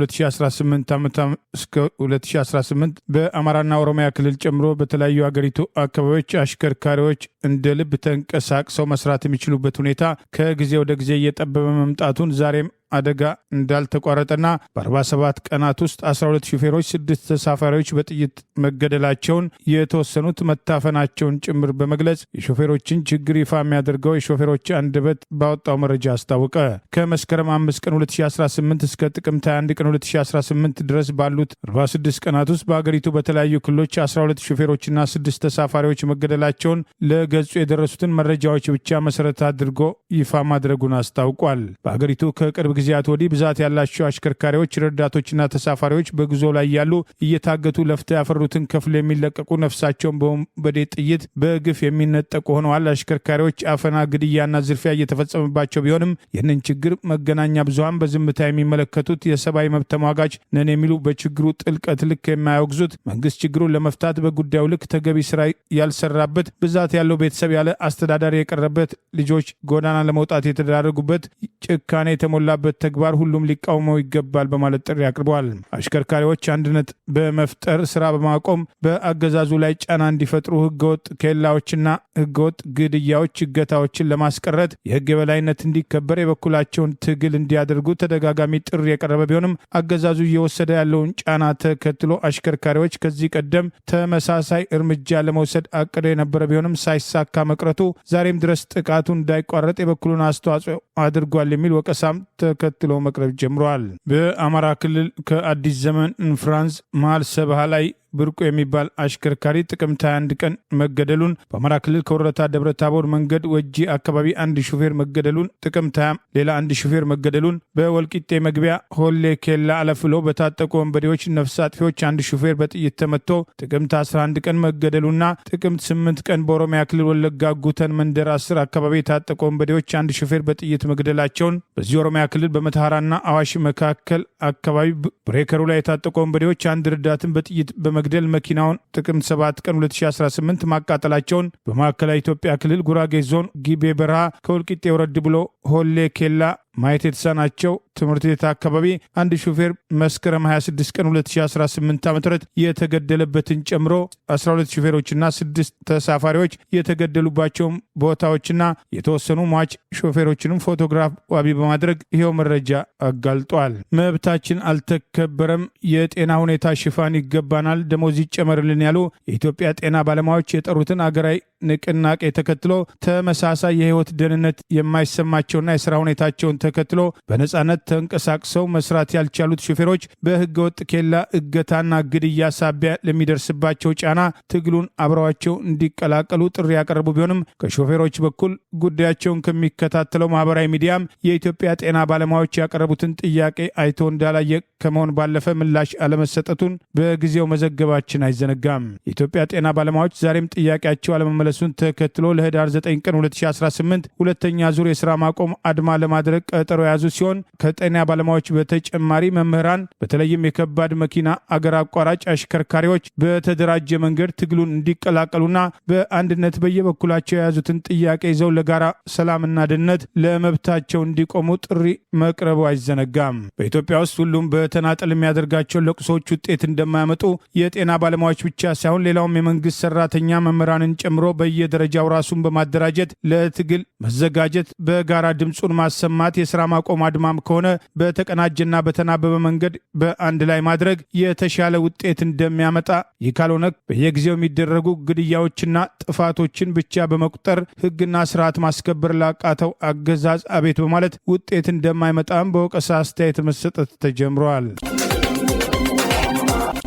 2018 በአማራና ኦሮሚያ ክልል ጨምሮ በተለያዩ የአገሪቱ አካባቢዎች አሽከርካሪዎች እንደ ልብ ተንቀሳቅሰው መስራት የሚችሉበት ሁኔታ ከጊዜ ወደ ጊዜ እየጠበበ መምጣቱን ዛሬም አደጋ እንዳልተቋረጠና በ47 ቀናት ውስጥ 12 ሹፌሮች፣ 6 ተሳፋሪዎች በጥይት መገደላቸውን የተወሰኑት መታፈናቸውን ጭምር በመግለጽ የሾፌሮችን ችግር ይፋ የሚያደርገው የሾፌሮች አንደበት ባወጣው መረጃ አስታወቀ። ከመስከረም 5 ቀን 2018 እስከ ጥቅምት 21 ቀን 2018 ድረስ ባሉት 46 ቀናት ውስጥ በአገሪቱ በተለያዩ ክልሎች 12 ሹፌሮችና 6 ተሳፋሪዎች መገደላቸውን ለገጹ የደረሱትን መረጃዎች ብቻ መሰረት አድርጎ ይፋ ማድረጉን አስታውቋል። በአገሪቱ ከቅርብ ጊዜያት ወዲህ ብዛት ያላቸው አሽከርካሪዎች፣ ረዳቶችና ተሳፋሪዎች በጉዞ ላይ ያሉ እየታገቱ ለፍተው ያፈሩትን ከፍል የሚለቀቁ ነፍሳቸውን በወንበዴ ጥይት በግፍ የሚነጠቁ ሆነዋል። አሽከርካሪዎች አፈና፣ ግድያና ዝርፊያ እየተፈጸመባቸው ቢሆንም ይህንን ችግር መገናኛ ብዙሃን በዝምታ የሚመለከቱት የሰብአዊ መብት ተሟጋች ነን የሚሉ በችግሩ ጥልቀት ልክ የማያወግዙት መንግስት ችግሩን ለመፍታት በጉዳዩ ልክ ተገቢ ስራ ያልሰራበት፣ ብዛት ያለው ቤተሰብ ያለ አስተዳዳሪ የቀረበት፣ ልጆች ጎዳና ለመውጣት የተዳረጉበት ጭካኔ የተሞላበት ተግባር ሁሉም ሊቃወመው ይገባል በማለት ጥሪ አቅርበዋል። አሽከርካሪዎች አንድነት በመፍጠር ስራ በማቆም በአገዛዙ ላይ ጫና እንዲፈጥሩ ህገወጥ ኬላዎችና ህገወጥ ግድያዎች፣ እገታዎችን ለማስቀረት የህግ የበላይነት እንዲከበር የበኩላቸውን ትግል እንዲያደርጉ ተደጋጋሚ ጥሪ የቀረበ ቢሆንም አገዛዙ እየወሰደ ያለውን ጫና ተከትሎ አሽከርካሪዎች ከዚህ ቀደም ተመሳሳይ እርምጃ ለመውሰድ አቅደው የነበረ ቢሆንም ሳይሳካ መቅረቱ ዛሬም ድረስ ጥቃቱ እንዳይቋረጥ የበኩሉን አስተዋጽኦ አድርጓል የሚል ወቀሳም ተከትሎ መቅረብ ጀምረዋል። በአማራ ክልል ከአዲስ ዘመን ፍራንስ መሃል ሰብሃ ላይ ብርቁ የሚባል አሽከርካሪ ጥቅምት 21 ቀን መገደሉን፣ በአማራ ክልል ከወረታ ደብረ ታቦር መንገድ ወጂ አካባቢ አንድ ሹፌር መገደሉን፣ ጥቅምት 20 ሌላ አንድ ሹፌር መገደሉን፣ በወልቂጤ መግቢያ ሆሌ ኬላ አለፍ ብሎ በታጠቁ ወንበዴዎች ነፍስ አጥፊዎች አንድ ሹፌር በጥይት ተመቶ ጥቅምት 11 ቀን መገደሉና ጥቅምት 8 ቀን በኦሮሚያ ክልል ወለጋ ጉተን መንደር 10 አካባቢ የታጠቁ ወንበዴዎች አንድ ሹፌር በጥይት መግደላቸውን፣ በዚህ ኦሮሚያ ክልል በመተሐራና አዋሽ መካከል አካባቢ ብሬከሩ ላይ የታጠቁ ወንበዴዎች አንድ ረዳትን በጥይት መግደል መኪናውን ጥቅምት 7 ቀን 2018 ማቃጠላቸውን፣ በማዕከላዊ ኢትዮጵያ ክልል ጉራጌ ዞን ጊቤ በረሃ ከወልቂጤ ወረድ ብሎ ሆሌ ኬላ ማየት የተሳናቸው ትምህርት ቤት አካባቢ አንድ ሹፌር መስከረም 26 ቀን 2018 ዓ.ም የተገደለበትን ጨምሮ 12 ሹፌሮችና 6 ተሳፋሪዎች የተገደሉባቸው ቦታዎችና የተወሰኑ ሟች ሾፌሮችንም ፎቶግራፍ ዋቢ በማድረግ ይሄው መረጃ አጋልጧል። መብታችን አልተከበረም፣ የጤና ሁኔታ ሽፋን ይገባናል፣ ደሞዝ ይጨመርልን ያሉ የኢትዮጵያ ጤና ባለሙያዎች የጠሩትን አገራዊ ንቅናቄ ተከትሎ ተመሳሳይ የህይወት ደህንነት የማይሰማቸውና የስራ ሁኔታቸውን ተከትሎ በነጻነት ተንቀሳቅሰው መስራት ያልቻሉት ሾፌሮች በህገወጥ ኬላ እገታና ግድያ ሳቢያ ለሚደርስባቸው ጫና ትግሉን አብረዋቸው እንዲቀላቀሉ ጥሪ ያቀረቡ ቢሆንም ከሾፌሮች በኩል ጉዳያቸውን ከሚከታተለው ማህበራዊ ሚዲያም የኢትዮጵያ ጤና ባለሙያዎች ያቀረቡትን ጥያቄ አይቶ እንዳላየ ከመሆን ባለፈ ምላሽ አለመሰጠቱን በጊዜው መዘገባችን አይዘነጋም። የኢትዮጵያ ጤና ባለሙያዎች ዛሬም ጥያቄያቸው አለመመለሱን ተከትሎ ለህዳር 9 ቀን 2018 ሁለተኛ ዙር የስራ ማቆም አድማ ለማድረግ ቀጠሮ የያዙ ሲሆን ከጤና ባለሙያዎች በተጨማሪ መምህራን፣ በተለይም የከባድ መኪና አገር አቋራጭ አሽከርካሪዎች በተደራጀ መንገድ ትግሉን እንዲቀላቀሉና በአንድነት በየበኩላቸው የያዙትን ጥያቄ ይዘው ለጋራ ሰላምና ደህንነት ለመብታቸው እንዲቆሙ ጥሪ መቅረቡ አይዘነጋም። በኢትዮጵያ ውስጥ ሁሉም በተናጠል የሚያደርጋቸው ለቅሶዎች ውጤት እንደማያመጡ የጤና ባለሙያዎች ብቻ ሳይሆን ሌላውም የመንግስት ሰራተኛ መምህራንን ጨምሮ በየደረጃው ራሱን በማደራጀት ለትግል መዘጋጀት፣ በጋራ ድምፁን ማሰማት፣ የስራ ማቆም አድማም ከሆነ በተቀናጀና በተናበበ መንገድ በአንድ ላይ ማድረግ የተሻለ ውጤት እንደሚያመጣ፣ ይህ ካልሆነ በየጊዜው የሚደረጉ ግድያዎችና ጥፋቶችን ብቻ በመቁጠር ህግና ስርዓት ማስከበር ላቃተው አገዛዝ አቤት በማለት ውጤት እንደማይመጣም በወቀሳ አስተያየት መሰጠት ተጀምሯል።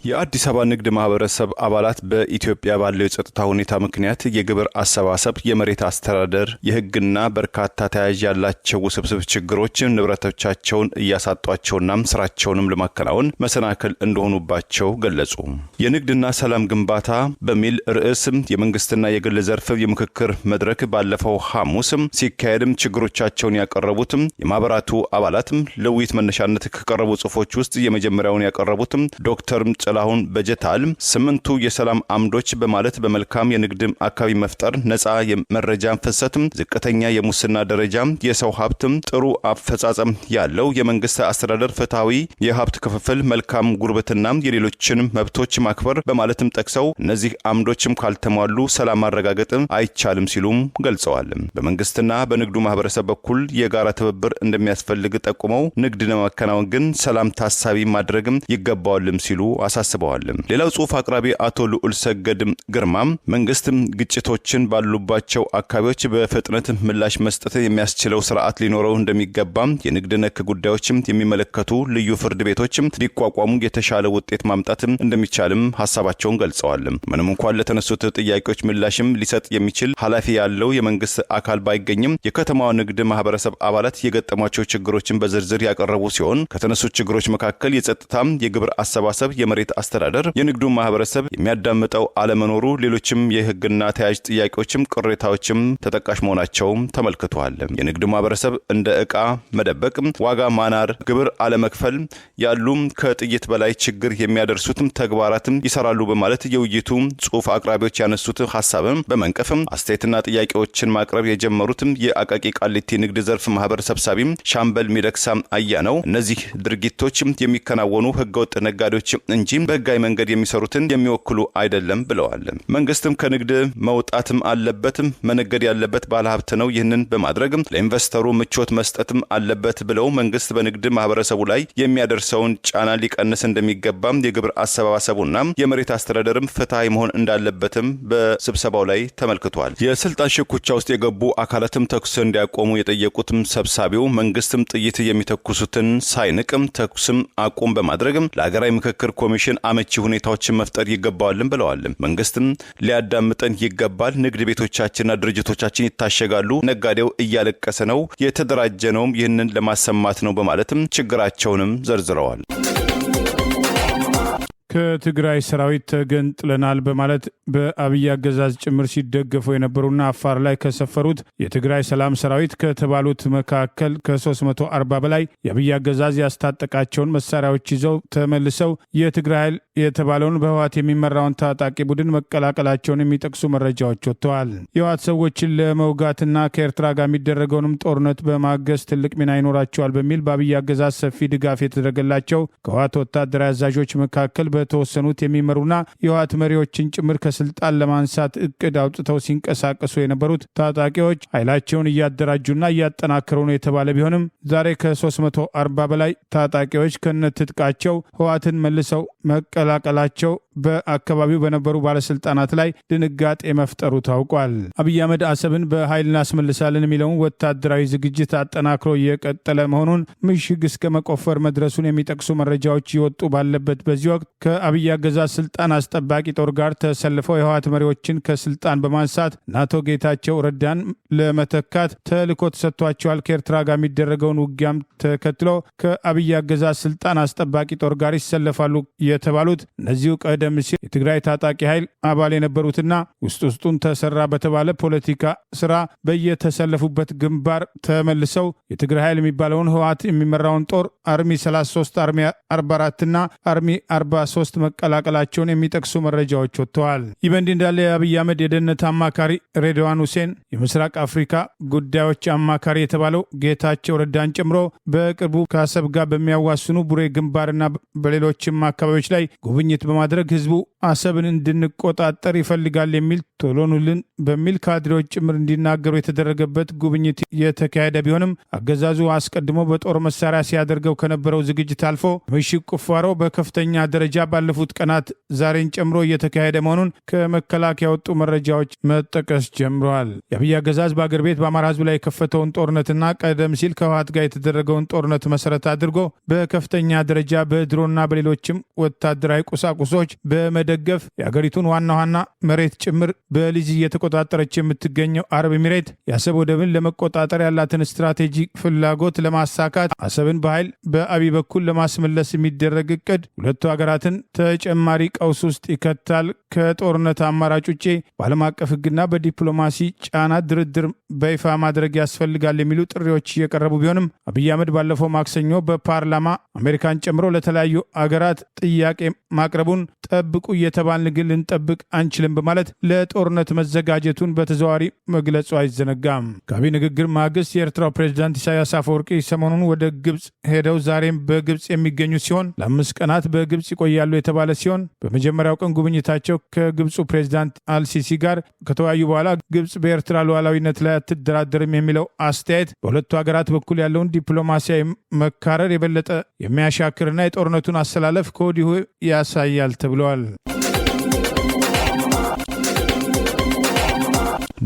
የአዲስ አበባ ንግድ ማህበረሰብ አባላት በኢትዮጵያ ባለው የጸጥታ ሁኔታ ምክንያት የግብር አሰባሰብ፣ የመሬት አስተዳደር፣ የህግና በርካታ ተያያዥ ያላቸው ውስብስብ ችግሮች ንብረቶቻቸውን እያሳጧቸውና ስራቸውንም ለማከናወን መሰናክል እንደሆኑባቸው ገለጹ። የንግድና ሰላም ግንባታ በሚል ርዕስ የመንግስትና የግል ዘርፍ የምክክር መድረክ ባለፈው ሐሙስ ሲካሄድም ችግሮቻቸውን ያቀረቡት የማህበራቱ አባላት ለውይይት መነሻነት ከቀረቡ ጽሑፎች ውስጥ የመጀመሪያውን ያቀረቡት ዶክተር ጥላሁን በጀታል 8ቱ የሰላም አምዶች በማለት በመልካም የንግድ አካባቢ መፍጠር፣ ነፃ የመረጃ ፍሰት፣ ዝቅተኛ የሙስና ደረጃ፣ የሰው ሀብት ጥሩ አፈጻጸም ያለው የመንግስት አስተዳደር፣ ፍትሃዊ የሀብት ክፍፍል፣ መልካም ጉርብትና፣ የሌሎችን መብቶች ማክበር በማለትም ጠቅሰው እነዚህ አምዶችም ካልተሟሉ ሰላም ማረጋገጥ አይቻልም ሲሉም ገልጸዋል። በመንግስትና በንግዱ ማህበረሰብ በኩል የጋራ ትብብር እንደሚያስፈልግ ጠቁመው ንግድ ለማከናወን ግን ሰላም ታሳቢ ማድረግም ይገባዋልም ሲሉ አሳስበዋል። ሌላው ጽሑፍ አቅራቢ አቶ ልዑል ሰገድ ግርማም መንግስት ግጭቶችን ባሉባቸው አካባቢዎች በፍጥነት ምላሽ መስጠት የሚያስችለው ስርዓት ሊኖረው እንደሚገባም፣ የንግድ ነክ ጉዳዮችም የሚመለከቱ ልዩ ፍርድ ቤቶችም ቢቋቋሙ የተሻለ ውጤት ማምጣት እንደሚቻልም ሐሳባቸውን ገልጸዋል። ምንም እንኳን ለተነሱት ጥያቄዎች ምላሽም ሊሰጥ የሚችል ኃላፊ ያለው የመንግስት አካል ባይገኝም የከተማዋ ንግድ ማህበረሰብ አባላት የገጠሟቸው ችግሮችን በዝርዝር ያቀረቡ ሲሆን ከተነሱት ችግሮች መካከል የጸጥታ፣ የግብር አሰባሰብ፣ የመሬት አስተዳደር፣ የንግዱ ማህበረሰብ የሚያዳምጠው አለመኖሩ፣ ሌሎችም የህግና ተያያዥ ጥያቄዎችም ቅሬታዎችም ተጠቃሽ መሆናቸው ተመልክቷል። የንግዱ ማህበረሰብ እንደ ዕቃ መደበቅ፣ ዋጋ ማናር፣ ግብር አለመክፈል ያሉ ከጥይት በላይ ችግር የሚያደርሱት ተግባራትም ይሰራሉ በማለት የውይይቱ ጽሑፍ አቅራቢዎች ያነሱት ሐሳብም በመንቀፍም አስተያየትና ጥያቄዎችን ማቅረብ የጀመሩት የአቃቂ ቃሊቲ ንግድ ዘርፍ ማህበር ሰብሳቢ ሻምበል ሚደክሳ አያነው እነዚህ ድርጊቶች የሚከናወኑ ህገወጥ ነጋዴዎች እንጂ በህጋዊ መንገድ የሚሰሩትን የሚወክሉ አይደለም ብለዋል። መንግስትም ከንግድ መውጣትም አለበትም፣ መነገድ ያለበት ባለሀብት ነው። ይህንን በማድረግ ለኢንቨስተሩ ምቾት መስጠትም አለበት ብለው መንግስት በንግድ ማህበረሰቡ ላይ የሚያደርሰውን ጫና ሊቀንስ እንደሚገባም፣ የግብር አሰባሰቡና የመሬት አስተዳደርም ፍትሃዊ መሆን እንዳለበትም በስብሰባው ላይ ተመልክቷል። የስልጣን ሽኩቻ ውስጥ የገቡ አካላትም ተኩስ እንዲያቆሙ የጠየቁትም ሰብሳቢው መንግስትም ጥይት የሚተኩሱትን ሳይንቅም ተኩስም አቁም በማድረግ ለሀገራዊ ምክክር ኮሚሽን አመቺ ሁኔታዎችን መፍጠር ይገባዋልም ብለዋል። መንግስትም ሊያዳምጠን ይገባል። ንግድ ቤቶቻችንና ድርጅቶቻችን ይታሸጋሉ። ነጋዴው እያለቀሰ ነው። የተደራጀ ነውም ይህንን ለማሰማት ነው በማለትም ችግራቸውንም ዘርዝረዋል። ከትግራይ ሰራዊት ተገንጥለናል በማለት በአብይ አገዛዝ ጭምር ሲደገፉ የነበሩና አፋር ላይ ከሰፈሩት የትግራይ ሰላም ሰራዊት ከተባሉት መካከል ከ340 በላይ የአብይ አገዛዝ ያስታጠቃቸውን መሳሪያዎች ይዘው ተመልሰው የትግራይ ኃይል የተባለውን በህወሓት የሚመራውን ታጣቂ ቡድን መቀላቀላቸውን የሚጠቅሱ መረጃዎች ወጥተዋል። የህወሓት ሰዎችን ለመውጋትና ከኤርትራ ጋር የሚደረገውንም ጦርነት በማገዝ ትልቅ ሚና ይኖራቸዋል በሚል በአብይ አገዛዝ ሰፊ ድጋፍ የተደረገላቸው ከህወሓት ወታደራዊ አዛዦች መካከል በተወሰኑት የሚመሩና የህወሓት መሪዎችን ጭምር ከስልጣን ለማንሳት እቅድ አውጥተው ሲንቀሳቀሱ የነበሩት ታጣቂዎች ኃይላቸውን እያደራጁና እያጠናከሩ ነው የተባለ ቢሆንም ዛሬ ከ340 በላይ ታጣቂዎች ከነትጥቃቸው ህወሓትን መልሰው መቀላቀላቸው በአካባቢው በነበሩ ባለስልጣናት ላይ ድንጋጤ መፍጠሩ ታውቋል። አብይ አህመድ አሰብን በኃይል እናስመልሳለን የሚለውን ወታደራዊ ዝግጅት አጠናክሮ እየቀጠለ መሆኑን ምሽግ እስከ መቆፈር መድረሱን የሚጠቅሱ መረጃዎች ይወጡ ባለበት በዚህ ወቅት ከአብይ አገዛዝ ስልጣን አስጠባቂ ጦር ጋር ተሰልፈው የህወሓት መሪዎችን ከስልጣን በማንሳት አቶ ጌታቸው ረዳን ለመተካት ተልዕኮ ተሰጥቷቸዋል። ከኤርትራ ጋር የሚደረገውን ውጊያም ተከትሎ ከአብይ አገዛዝ ስልጣን አስጠባቂ ጦር ጋር ይሰለፋሉ የተባሉት እነዚሁ ቀደም ሲል የትግራይ ታጣቂ ኃይል አባል የነበሩትና ውስጡን ተሰራ በተባለ ፖለቲካ ስራ በየተሰለፉበት ግንባር ተመልሰው የትግራይ ኃይል የሚባለውን ህወሓት የሚመራውን ጦር አርሚ 33 አርሚ 44 እና አርሚ 43 መቀላቀላቸውን የሚጠቅሱ መረጃዎች ወጥተዋል። ይህ በእንዲህ እንዳለ የአብይ አህመድ የደህንነት አማካሪ ሬድዋን ሁሴን የምስራቅ አፍሪካ ጉዳዮች አማካሪ የተባለው ጌታቸው ረዳን ጨምሮ በቅርቡ ከአሰብ ጋር በሚያዋስኑ ቡሬ ግንባርና በሌሎችም አካባቢዎች ላይ ጉብኝት በማድረግ ህዝቡ አሰብን እንድንቆጣጠር ይፈልጋል የሚል ቶሎኑልን በሚል ካድሬዎች ጭምር እንዲናገሩ የተደረገበት ጉብኝት የተካሄደ ቢሆንም አገዛዙ አስቀድሞ በጦር መሳሪያ ሲያደርገው ከነበረው ዝግጅት አልፎ ምሽግ ቁፋሮ በከፍተኛ ደረጃ ባለፉት ቀናት ዛሬን ጨምሮ እየተካሄደ መሆኑን ከመከላከያ የወጡ መረጃዎች መጠቀስ ጀምረዋል። የአብይ አገዛዝ በአገር ቤት በአማራ ህዝብ ላይ የከፈተውን ጦርነትና ቀደም ሲል ከህወሓት ጋር የተደረገውን ጦርነት መሰረት አድርጎ በከፍተኛ ደረጃ በድሮና በሌሎችም ወታደራዊ ቁሳቁሶች በመደገፍ የአገሪቱን ዋና መሬት ጭምር በሊዝ እየተቆጣጠረች የምትገኘው አረብ ኤሚሬት የአሰብ ወደብን ለመቆጣጠር ያላትን ስትራቴጂ ፍላጎት ለማሳካት አሰብን በኃይል በአብይ በኩል ለማስመለስ የሚደረግ እቅድ ሁለቱ ሀገራትን ተጨማሪ ቀውስ ውስጥ ይከታል። ከጦርነት አማራጭ ውጪ በዓለም አቀፍ ህግና በዲፕሎማሲ ጫና ድርድር በይፋ ማድረግ ያስፈልጋል የሚሉ ጥሪዎች እየቀረቡ ቢሆንም አብይ አህመድ ባለፈው ማክሰኞ በፓርላማ አሜሪካን ጨምሮ ለተለያዩ አገራት ጥያቄ ማቅረቡን ጠብቁ እየተባልን ግን ልንጠብቅ አንችልም በማለት ለጦርነት መዘጋጀቱን በተዘዋዋሪ መግለጹ አይዘነጋም። ከአብይ ንግግር ማግስት የኤርትራው ፕሬዝዳንት ኢሳያስ አፈወርቂ ሰሞኑን ወደ ግብጽ ሄደው ዛሬም በግብጽ የሚገኙ ሲሆን ለ5 ቀናት በግብጽ ይቆያሉ የተባለ ሲሆን በመጀመሪያው ቀን ጉብኝታቸው ከግብፁ ፕሬዝዳንት አልሲሲ ጋር ከተወያዩ በኋላ ግብጽ በኤርትራ ሉዓላዊነት ላይ አትደራደርም የሚለው አስተያየት በሁለቱ ሀገራት በኩል ያለውን ዲፕሎማሲያዊ መካረር የበለጠ የሚያሻክርና የጦርነቱን አሰላለፍ ከወዲሁ ያሳያል ተብሏል።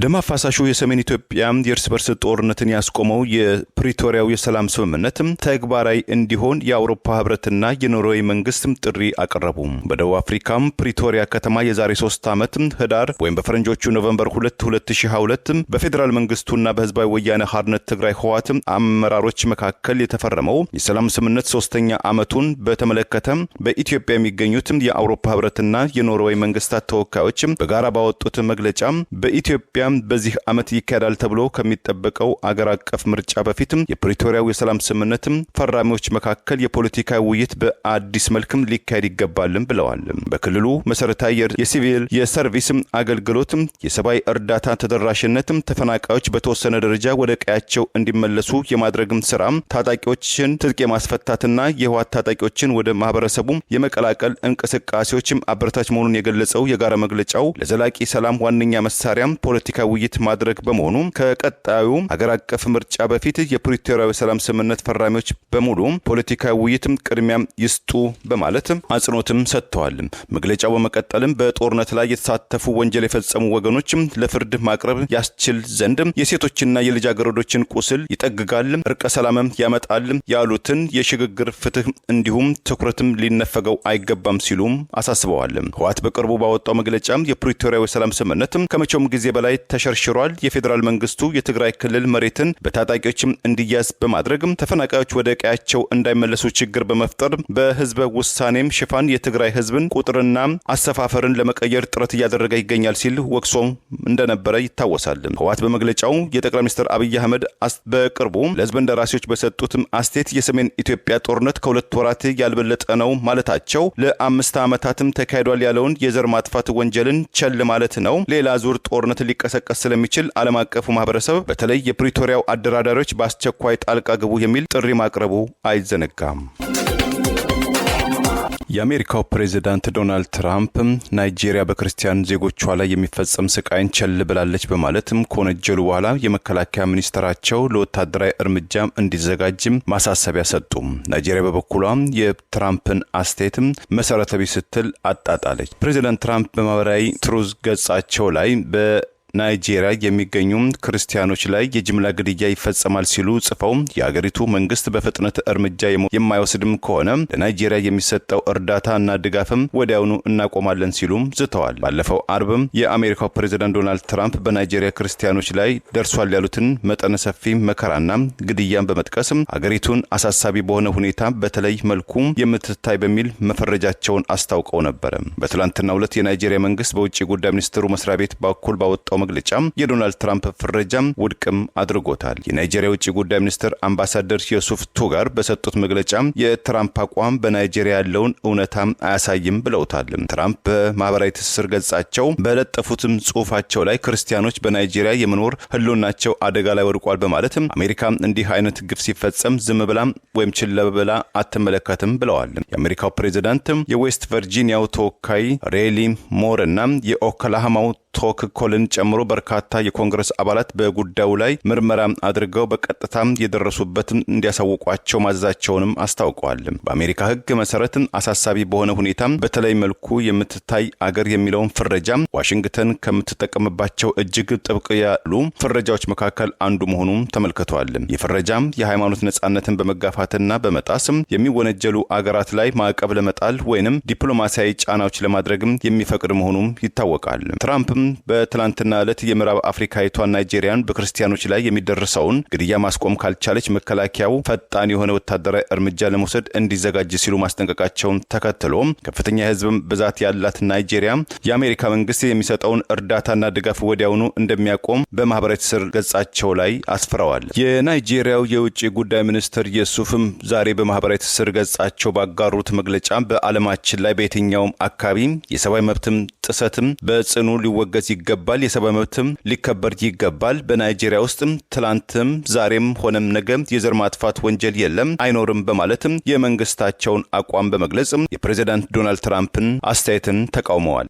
ደም አፋሳሹ የሰሜን ኢትዮጵያ የእርስ በርስ ጦርነትን ያስቆመው የፕሪቶሪያው የሰላም ስምምነት ተግባራዊ እንዲሆን የአውሮፓ ህብረትና የኖርዌይ መንግስት ጥሪ አቀረቡ። በደቡብ አፍሪካም ፕሪቶሪያ ከተማ የዛሬ 3 ዓመት ህዳር ወይም በፈረንጆቹ ኖቬምበር 2 2022 በፌዴራል መንግስቱና በህዝባዊ ወያነ ሓርነት ትግራይ ህወሓት አመራሮች መካከል የተፈረመው የሰላም ስምምነት 3ኛ ዓመቱን በተመለከተ በኢትዮጵያ የሚገኙት የአውሮፓ ህብረትና የኖርዌይ መንግስታት ተወካዮች በጋራ ባወጡት መግለጫ በኢትዮጵያ በዚህ ዓመት ይካሄዳል ተብሎ ከሚጠበቀው አገር አቀፍ ምርጫ በፊት የፕሪቶሪያው የሰላም ስምምነት ፈራሚዎች መካከል የፖለቲካ ውይይት በአዲስ መልክም ሊካሄድ ይገባልም ብለዋል። በክልሉ መሰረታዊ የሲቪል የሰርቪስ አገልግሎት፣ የሰብአዊ እርዳታ ተደራሽነት፣ ተፈናቃዮች በተወሰነ ደረጃ ወደ ቀያቸው እንዲመለሱ የማድረግም ስራ፣ ታጣቂዎችን ትጥቅ የማስፈታትና የህወሓት ታጣቂዎችን ወደ ማህበረሰቡ የመቀላቀል እንቅስቃሴዎችም አበረታች መሆኑን የገለጸው የጋራ መግለጫው ለዘላቂ ሰላም ዋነኛ መሳሪያ ፖለቲካ ውይይት ማድረግ በመሆኑ ከቀጣዩ ሀገር አቀፍ ምርጫ በፊት የፕሪቶሪያው የሰላም ስምምነት ፈራሚዎች በሙሉ ፖለቲካዊ ውይይት ቅድሚያ ይስጡ በማለት አጽንኦትም ሰጥተዋል። መግለጫው በመቀጠልም በጦርነት ላይ የተሳተፉ ወንጀል የፈጸሙ ወገኖች ለፍርድ ማቅረብ ያስችል ዘንድ የሴቶችና የልጃገረዶችን ቁስል ይጠግጋል፣ እርቀ ሰላምም ያመጣል ያሉትን የሽግግር ፍትህ እንዲሁም ትኩረትም ሊነፈገው አይገባም ሲሉም አሳስበዋል። ህወሓት በቅርቡ ባወጣው መግለጫ የፕሪቶሪያው የሰላም ስምምነት ከመቼውም ጊዜ በላይ ተሸርሽሯል፣ የፌዴራል መንግስቱ የትግራይ ክልል መሬትን በታጣቂዎችም እንዲያዝ በማድረግ ተፈናቃዮች ወደ ቀያቸው እንዳይመለሱ ችግር በመፍጠር በህዝበ ውሳኔም ሽፋን የትግራይ ህዝብን ቁጥርና አሰፋፈርን ለመቀየር ጥረት እያደረገ ይገኛል ሲል ወቅሶ እንደነበረ ይታወሳል። ህወሓት በመግለጫው የጠቅላይ ሚኒስትር አብይ አህመድ በቅርቡ ለህዝብ እንደራሴዎች በሰጡት አስተያየት የሰሜን ኢትዮጵያ ጦርነት ከ2 ወራት ያልበለጠ ነው ማለታቸው ለ5 ዓመታትም ተካሂዷል ያለውን የዘር ማጥፋት ወንጀልን ቸል ማለት ነው፣ ሌላ ዙር ጦርነት ሊቀሰቀስ ስለሚችል ዓለም አቀፉ ማህበረሰብ በተለይ የፕሪቶሪያው አደራዳሪዎች በአስቸኳይ ጣልቃ ግቡ የሚል ጥሪ ማቅረቡ አይዘነጋም። የአሜሪካው ፕሬዝዳንት ዶናልድ ትራምፕ ናይጄሪያ በክርስቲያን ዜጎቿ ላይ የሚፈጸም ስቃይን ቸል ብላለች በማለትም ከወነጀሉ በኋላ የመከላከያ ሚኒስትራቸው ለወታደራዊ እርምጃ እንዲዘጋጅ ማሳሰቢያ ሰጡ። ናይጄሪያ በበኩሏ የትራምፕን አስተያየት መሰረተ ቢስ ስትል አጣጣለች። ፕሬዝዳንት ትራምፕ በማህበራዊ ትሩዝ ገጻቸው ላይ ናይጄሪያ የሚገኙ ክርስቲያኖች ላይ የጅምላ ግድያ ይፈጸማል ሲሉ ጽፈው የሀገሪቱ መንግስት በፍጥነት እርምጃ የማይወስድም ከሆነ ለናይጄሪያ የሚሰጠው እርዳታና ድጋፍም ወዲያውኑ እናቆማለን ሲሉ ዝተዋል። ባለፈው አርብም የአሜሪካው ፕሬዝዳንት ዶናልድ ትራምፕ በናይጄሪያ ክርስቲያኖች ላይ ደርሷል ያሉትን መጠነ ሰፊ መከራና ግድያን በመጥቀስ ሀገሪቱን አሳሳቢ በሆነ ሁኔታ በተለይ መልኩ የምትታይ በሚል መፈረጃቸውን አስታውቀው ነበር። በትላንትናው ዕለት የናይጄሪያ መንግስት በውጭ ጉዳይ ሚኒስትሩ መስሪያ ቤት በኩል ባወጣው መግለጫ የዶናልድ ትራምፕ ፍረጃም ውድቅም አድርጎታል። የናይጄሪያ ውጭ ጉዳይ ሚኒስትር አምባሳደር ዮሱፍ ቱጋር በሰጡት መግለጫ የትራምፕ አቋም በናይጄሪያ ያለውን እውነታ አያሳይም ብለውታል። ትራምፕ በማህበራዊ ትስስር ገጻቸው በለጠፉትም ጽሁፋቸው ላይ ክርስቲያኖች በናይጄሪያ የመኖር ህልውናቸው አደጋ ላይ ወድቋል በማለት አሜሪካ እንዲህ አይነት ግፍ ሲፈጸም ዝም ብላ ወይም ችላ ብላ አትመለከትም ብለዋል። የአሜሪካው ፕሬዝዳንት የዌስት ቨርጂኒያው ተወካይ ሬሊ ሞር እና የኦክላሃማው ቶክ ኮልን ጨምሮ በርካታ የኮንግረስ አባላት በጉዳዩ ላይ ምርመራ አድርገው በቀጥታም የደረሱበትን እንዲያሳውቋቸው ማዘዛቸውንም አስታውቀዋል። በአሜሪካ ህግ መሰረት አሳሳቢ በሆነ ሁኔታ በተለይ መልኩ የምትታይ አገር የሚለውን ፍረጃ ዋሽንግተን ከምትጠቀምባቸው እጅግ ጥብቅ ያሉ ፍረጃዎች መካከል አንዱ መሆኑን ተመልክቷል። የፍረጃም የሃይማኖት ነጻነትን በመጋፋትና በመጣስም የሚወነጀሉ አገራት ላይ ማዕቀብ ለመጣል ወይንም ዲፕሎማሲያዊ ጫናዎች ለማድረግም የሚፈቅድ መሆኑም ይታወቃል። ትራምፕ በትላንትና ዕለት የምዕራብ አፍሪካዊቷ ናይጄሪያን በክርስቲያኖች ላይ የሚደርሰውን ግድያ ማስቆም ካልቻለች መከላከያው ፈጣን የሆነ ወታደራዊ እርምጃ ለመውሰድ እንዲዘጋጅ ሲሉ ማስጠንቀቃቸውን ተከትሎ ከፍተኛ የህዝብ ብዛት ያላት ናይጄሪያ የአሜሪካ መንግስት የሚሰጠውን እርዳታና ድጋፍ ወዲያውኑ እንደሚያቆም በማህበራዊ ትስስር ገጻቸው ላይ አስፍረዋል። የናይጄሪያው የውጭ ጉዳይ ሚኒስትር ዩሱፍም ዛሬ በማህበራዊ ትስስር ገጻቸው ባጋሩት መግለጫ በዓለማችን ላይ በየትኛውም አካባቢ የሰብአዊ መብትም ጥሰትም በጽኑ ሊወገዝ ይገባል፣ የሰብአዊ መብትም ሊከበር ይገባል። በናይጄሪያ ውስጥም ትላንትም ዛሬም ሆነም ነገ የዘር ማጥፋት ወንጀል የለም አይኖርም በማለትም የመንግስታቸውን አቋም በመግለጽ የፕሬዝዳንት ዶናልድ ትራምፕን አስተያየትን ተቃውመዋል።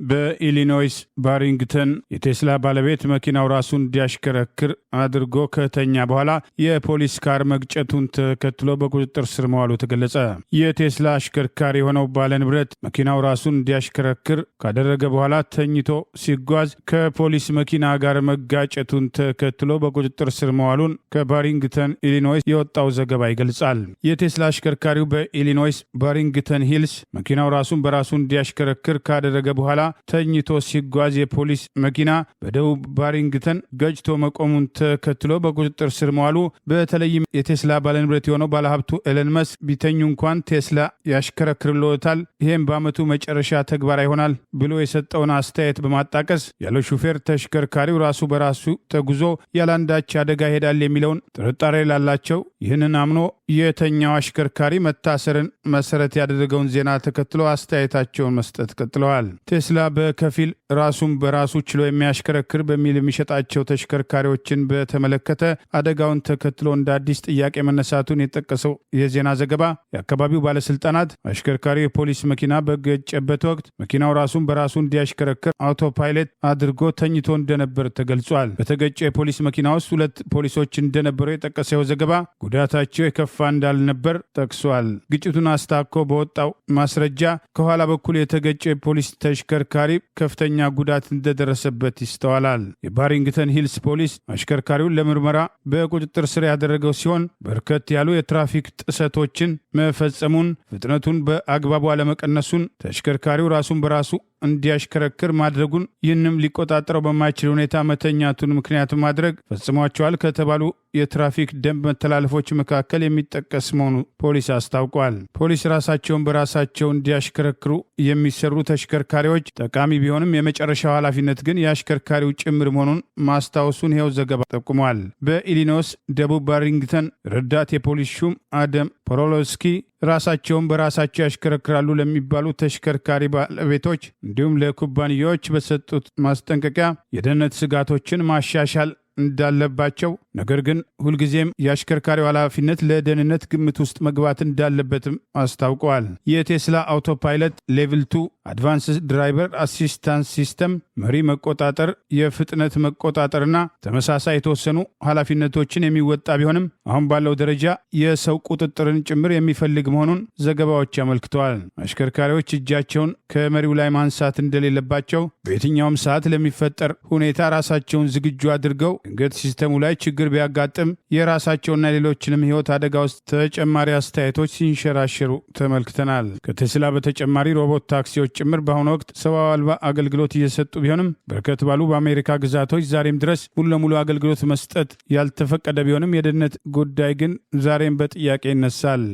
በኢሊኖይስ ባሪንግተን የቴስላ ባለቤት መኪናው ራሱን እንዲያሽከረክር አድርጎ ከተኛ በኋላ የፖሊስ ካር መግጨቱን ተከትሎ በቁጥጥር ስር መዋሉ ተገለጸ። የቴስላ አሽከርካሪ የሆነው ባለንብረት መኪናው ራሱን እንዲያሽከረክር ካደረገ በኋላ ተኝቶ ሲጓዝ ከፖሊስ መኪና ጋር መጋጨቱን ተከትሎ በቁጥጥር ስር መዋሉን ከባሪንግተን ኢሊኖይስ የወጣው ዘገባ ይገልጻል። የቴስላ አሽከርካሪው በኢሊኖይስ ባሪንግተን ሂልስ መኪናው ራሱን በራሱ እንዲያሽከረክር ካደረገ በኋላ ተኝቶ ሲጓዝ የፖሊስ መኪና በደቡብ ባሪንግተን ገጭቶ መቆሙን ተከትሎ በቁጥጥር ስር መዋሉ በተለይም የቴስላ ባለንብረት የሆነው ባለሀብቱ ኤለን መስክ ቢተኙ እንኳን ቴስላ ያሽከረክርልዎታል፣ ይህም በአመቱ መጨረሻ ተግባራዊ ይሆናል ብሎ የሰጠውን አስተያየት በማጣቀስ ያለ ሹፌር ተሽከርካሪው ራሱ በራሱ ተጉዞ ያላንዳች አደጋ ይሄዳል የሚለውን ጥርጣሬ ላላቸው ይህንን አምኖ የተኛው አሽከርካሪ መታሰርን መሰረት ያደረገውን ዜና ተከትሎ አስተያየታቸውን መስጠት ቀጥለዋል። ቴስላ በከፊል ራሱን በራሱ ችሎ የሚያሽከረክር በሚል የሚሸጣቸው ተሽከርካሪዎችን በተመለከተ አደጋውን ተከትሎ እንደ አዲስ ጥያቄ መነሳቱን የጠቀሰው የዜና ዘገባ የአካባቢው ባለስልጣናት አሽከርካሪው የፖሊስ መኪና በገጨበት ወቅት መኪናው ራሱን በራሱ እንዲያሽከረክር አውቶፓይለት አድርጎ ተኝቶ እንደነበር ተገልጿል። በተገጨ የፖሊስ መኪና ውስጥ 2 ፖሊሶች እንደነበሩ የጠቀሰው ዘገባ ጉዳታቸው የከፋ እንዳልነበር ጠቅሷል። ግጭቱን አስታኮ በወጣው ማስረጃ ከኋላ በኩል የተገጨ የፖሊስ ተሽከርካሪ ከፍተኛ ጉዳት እንደደረሰበት ይስተዋላል። የባሪንግተን ሂልስ ፖሊስ አሽከርካሪውን ለምርመራ በቁጥጥር ስር ያደረገው ሲሆን በርከት ያሉ የትራፊክ ጥሰቶችን መፈጸሙን፣ ፍጥነቱን በአግባቡ አለመቀነሱን፣ ተሽከርካሪው ራሱን በራሱ እንዲያሽከረክር ማድረጉን፣ ይህንም ሊቆጣጠረው በማይችል ሁኔታ መተኛቱን ምክንያት ማድረግ ፈጽሟቸዋል ከተባሉ የትራፊክ ደንብ መተላለፎች መካከል የሚጠቀስ መሆኑ ፖሊስ አስታውቋል። ፖሊስ ራሳቸውን በራሳቸው እንዲያሽከረክሩ የሚሰሩ ተሽከርካሪዎች ጠቃሚ ቢሆንም የመጨረሻው ኃላፊነት ግን የአሽከርካሪው ጭምር መሆኑን ማስታወሱን ይኸው ዘገባ ጠቁሟል። በኢሊኖስ ደቡብ ባሪንግተን ረዳት የፖሊስ ሹም አደም ፖሮሎስኪ ራሳቸውን በራሳቸው ያሽከረክራሉ ለሚባሉ ተሽከርካሪ ባለቤቶች እንዲሁም ለኩባንያዎች በሰጡት ማስጠንቀቂያ የደህንነት ስጋቶችን ማሻሻል እንዳለባቸው ነገር ግን ሁልጊዜም የአሽከርካሪው ኃላፊነት ለደህንነት ግምት ውስጥ መግባት እንዳለበትም አስታውቀዋል። የቴስላ አውቶፓይለት ሌቭል 2 አድቫንስድ ድራይቨር አሲስታንስ ሲስተም መሪ መቆጣጠር፣ የፍጥነት መቆጣጠርና ተመሳሳይ የተወሰኑ ኃላፊነቶችን የሚወጣ ቢሆንም አሁን ባለው ደረጃ የሰው ቁጥጥርን ጭምር የሚፈልግ መሆኑን ዘገባዎች አመልክተዋል። አሽከርካሪዎች እጃቸውን ከመሪው ላይ ማንሳት እንደሌለባቸው፣ በየትኛውም ሰዓት ለሚፈጠር ሁኔታ ራሳቸውን ዝግጁ አድርገው ድንገት ሲስተሙ ላይ ችግር ቢያጋጥም የራሳቸውና ሌሎችንም ሕይወት አደጋ ውስጥ ተጨማሪ አስተያየቶች ሲንሸራሸሩ ተመልክተናል። ከቴስላ በተጨማሪ ሮቦት ታክሲዎች ጭምር በአሁኑ ወቅት ሰው አልባ አገልግሎት እየሰጡ ቢሆንም በርከት ባሉ በአሜሪካ ግዛቶች ዛሬም ድረስ ሙሉ ለሙሉ አገልግሎት መስጠት ያልተፈቀደ ቢሆንም የደህንነት ጉዳይ ግን ዛሬም በጥያቄ ይነሳል።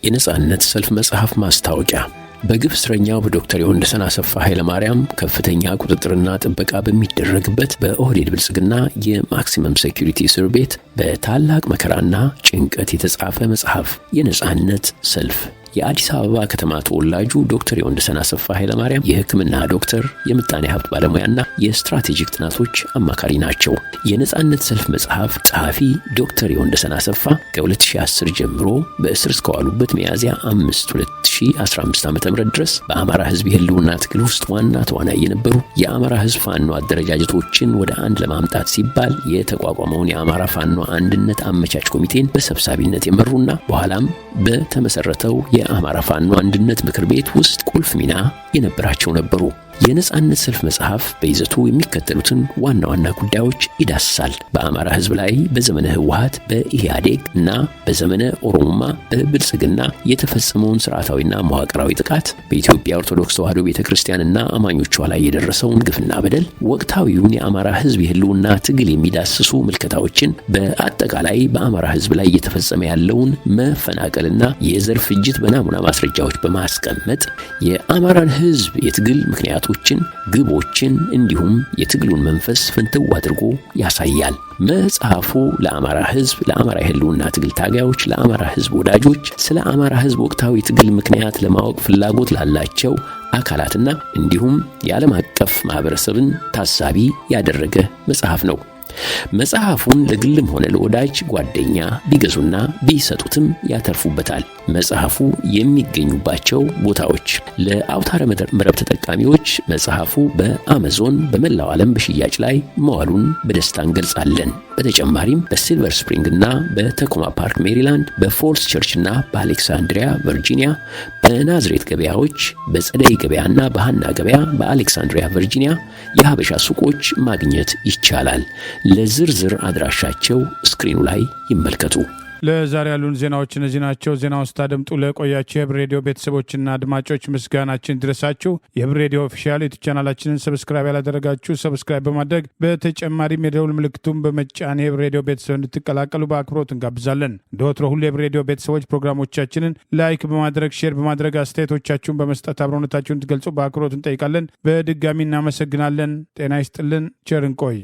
የነጻነት ሰልፍ መጽሐፍ ማስታወቂያ በግፍ እስረኛው በዶክተር የወንደሰን አሰፋ ኃይለማርያም ከፍተኛ ቁጥጥርና ጥበቃ በሚደረግበት በኦህዴድ ብልጽግና የማክሲመም ሴኩሪቲ እስር ቤት በታላቅ መከራና ጭንቀት የተጻፈ መጽሐፍ የነጻነት ሰልፍ። የአዲስ አበባ ከተማ ተወላጁ ዶክተር የወንደሰን አሰፋ ኃይለማርያም የሕክምና ዶክተር፣ የምጣኔ ሀብት ባለሙያና የስትራቴጂክ ጥናቶች አማካሪ ናቸው። የነጻነት ሰልፍ መጽሐፍ ጸሐፊ ዶክተር የወንደሰን አሰፋ ከ2010 ጀምሮ በእስር እስከዋሉበት ሚያዝያ 5 2015 ዓ.ም ድረስ በአማራ ሕዝብ የህልውና ትግል ውስጥ ዋና ተዋናይ የነበሩ የአማራ ሕዝብ ፋኖ አደረጃጀቶችን ወደ አንድ ለማምጣት ሲባል የተቋቋመውን የአማራ ፋኖ አንድነት አመቻች ኮሚቴን በሰብሳቢነት የመሩና በኋላም በተመሰረተው የአማራ ፋኖ አንድነት ምክር ቤት ውስጥ ቁልፍ ሚና የነበራቸው ነበሩ። የነጻነት ሰልፍ መጽሐፍ በይዘቱ የሚከተሉትን ዋና ዋና ጉዳዮች ይዳስሳል። በአማራ ህዝብ ላይ በዘመነ ህወሓት፣ በኢህአዴግ እና በዘመነ ኦሮሞማ በብልጽግና የተፈጸመውን ስርዓታዊና መዋቅራዊ ጥቃት፣ በኢትዮጵያ ኦርቶዶክስ ተዋሕዶ ቤተክርስቲያንና አማኞቿ ላይ የደረሰውን ግፍና በደል፣ ወቅታዊውን የአማራ ህዝብ የህልውና ትግል የሚዳስሱ ምልከታዎችን፣ በአጠቃላይ በአማራ ህዝብ ላይ እየተፈጸመ ያለውን መፈናቀልና የዘር ፍጅት በናሙና ማስረጃዎች በማስቀመጥ የአማራን ህዝብ የትግል ምክንያቶችን፣ ግቦችን እንዲሁም የትግሉን መንፈስ ፍንትው አድርጎ ያሳያል። መጽሐፉ ለአማራ ህዝብ፣ ለአማራ የህልውና ትግል ታጋዮች፣ ለአማራ ህዝብ ወዳጆች፣ ስለ አማራ ህዝብ ወቅታዊ ትግል ምክንያት ለማወቅ ፍላጎት ላላቸው አካላትና እንዲሁም የዓለም አቀፍ ማህበረሰብን ታሳቢ ያደረገ መጽሐፍ ነው። መጽሐፉን ለግልም ሆነ ለወዳጅ ጓደኛ ቢገዙና ቢሰጡትም ያተርፉበታል። መጽሐፉ የሚገኙባቸው ቦታዎች: ለአውታረ መረብ ተጠቃሚዎች መጽሐፉ በአማዞን በመላው ዓለም በሽያጭ ላይ መዋሉን በደስታ እንገልጻለን። በተጨማሪም በሲልቨር ስፕሪንግ እና በተኮማ ፓርክ ሜሪላንድ፣ በፎልስ ቸርች እና በአሌክሳንድሪያ ቨርጂኒያ፣ በናዝሬት ገበያዎች፣ በጸደይ ገበያና በሃና ገበያ በአሌክሳንድሪያ ቨርጂኒያ የሀበሻ ሱቆች ማግኘት ይቻላል። ለዝርዝር አድራሻቸው ስክሪኑ ላይ ይመልከቱ። ለዛሬ ያሉን ዜናዎች እነዚህ ናቸው። ዜናውን ስታደምጡ ለቆያችሁ የህብር ሬዲዮ ቤተሰቦችና አድማጮች ምስጋናችን ድረሳችሁ። የህብር ሬዲዮ ኦፊሻል ዩቲዩብ ቻናላችንን ሰብስክራይብ ያላደረጋችሁ ሰብስክራይብ በማድረግ በተጨማሪም የደውል ምልክቱን በመጫን የህብር ሬዲዮ ቤተሰብ እንድትቀላቀሉ በአክብሮት እንጋብዛለን። እንደወትሮ ሁሉ የህብር ሬዲዮ ቤተሰቦች ፕሮግራሞቻችንን ላይክ በማድረግ ሼር በማድረግ አስተያየቶቻችሁን በመስጠት አብሮነታችሁን እንድትገልጹ በአክብሮት እንጠይቃለን። በድጋሚ እናመሰግናለን። ጤና ይስጥልን። ቸር እንቆይ።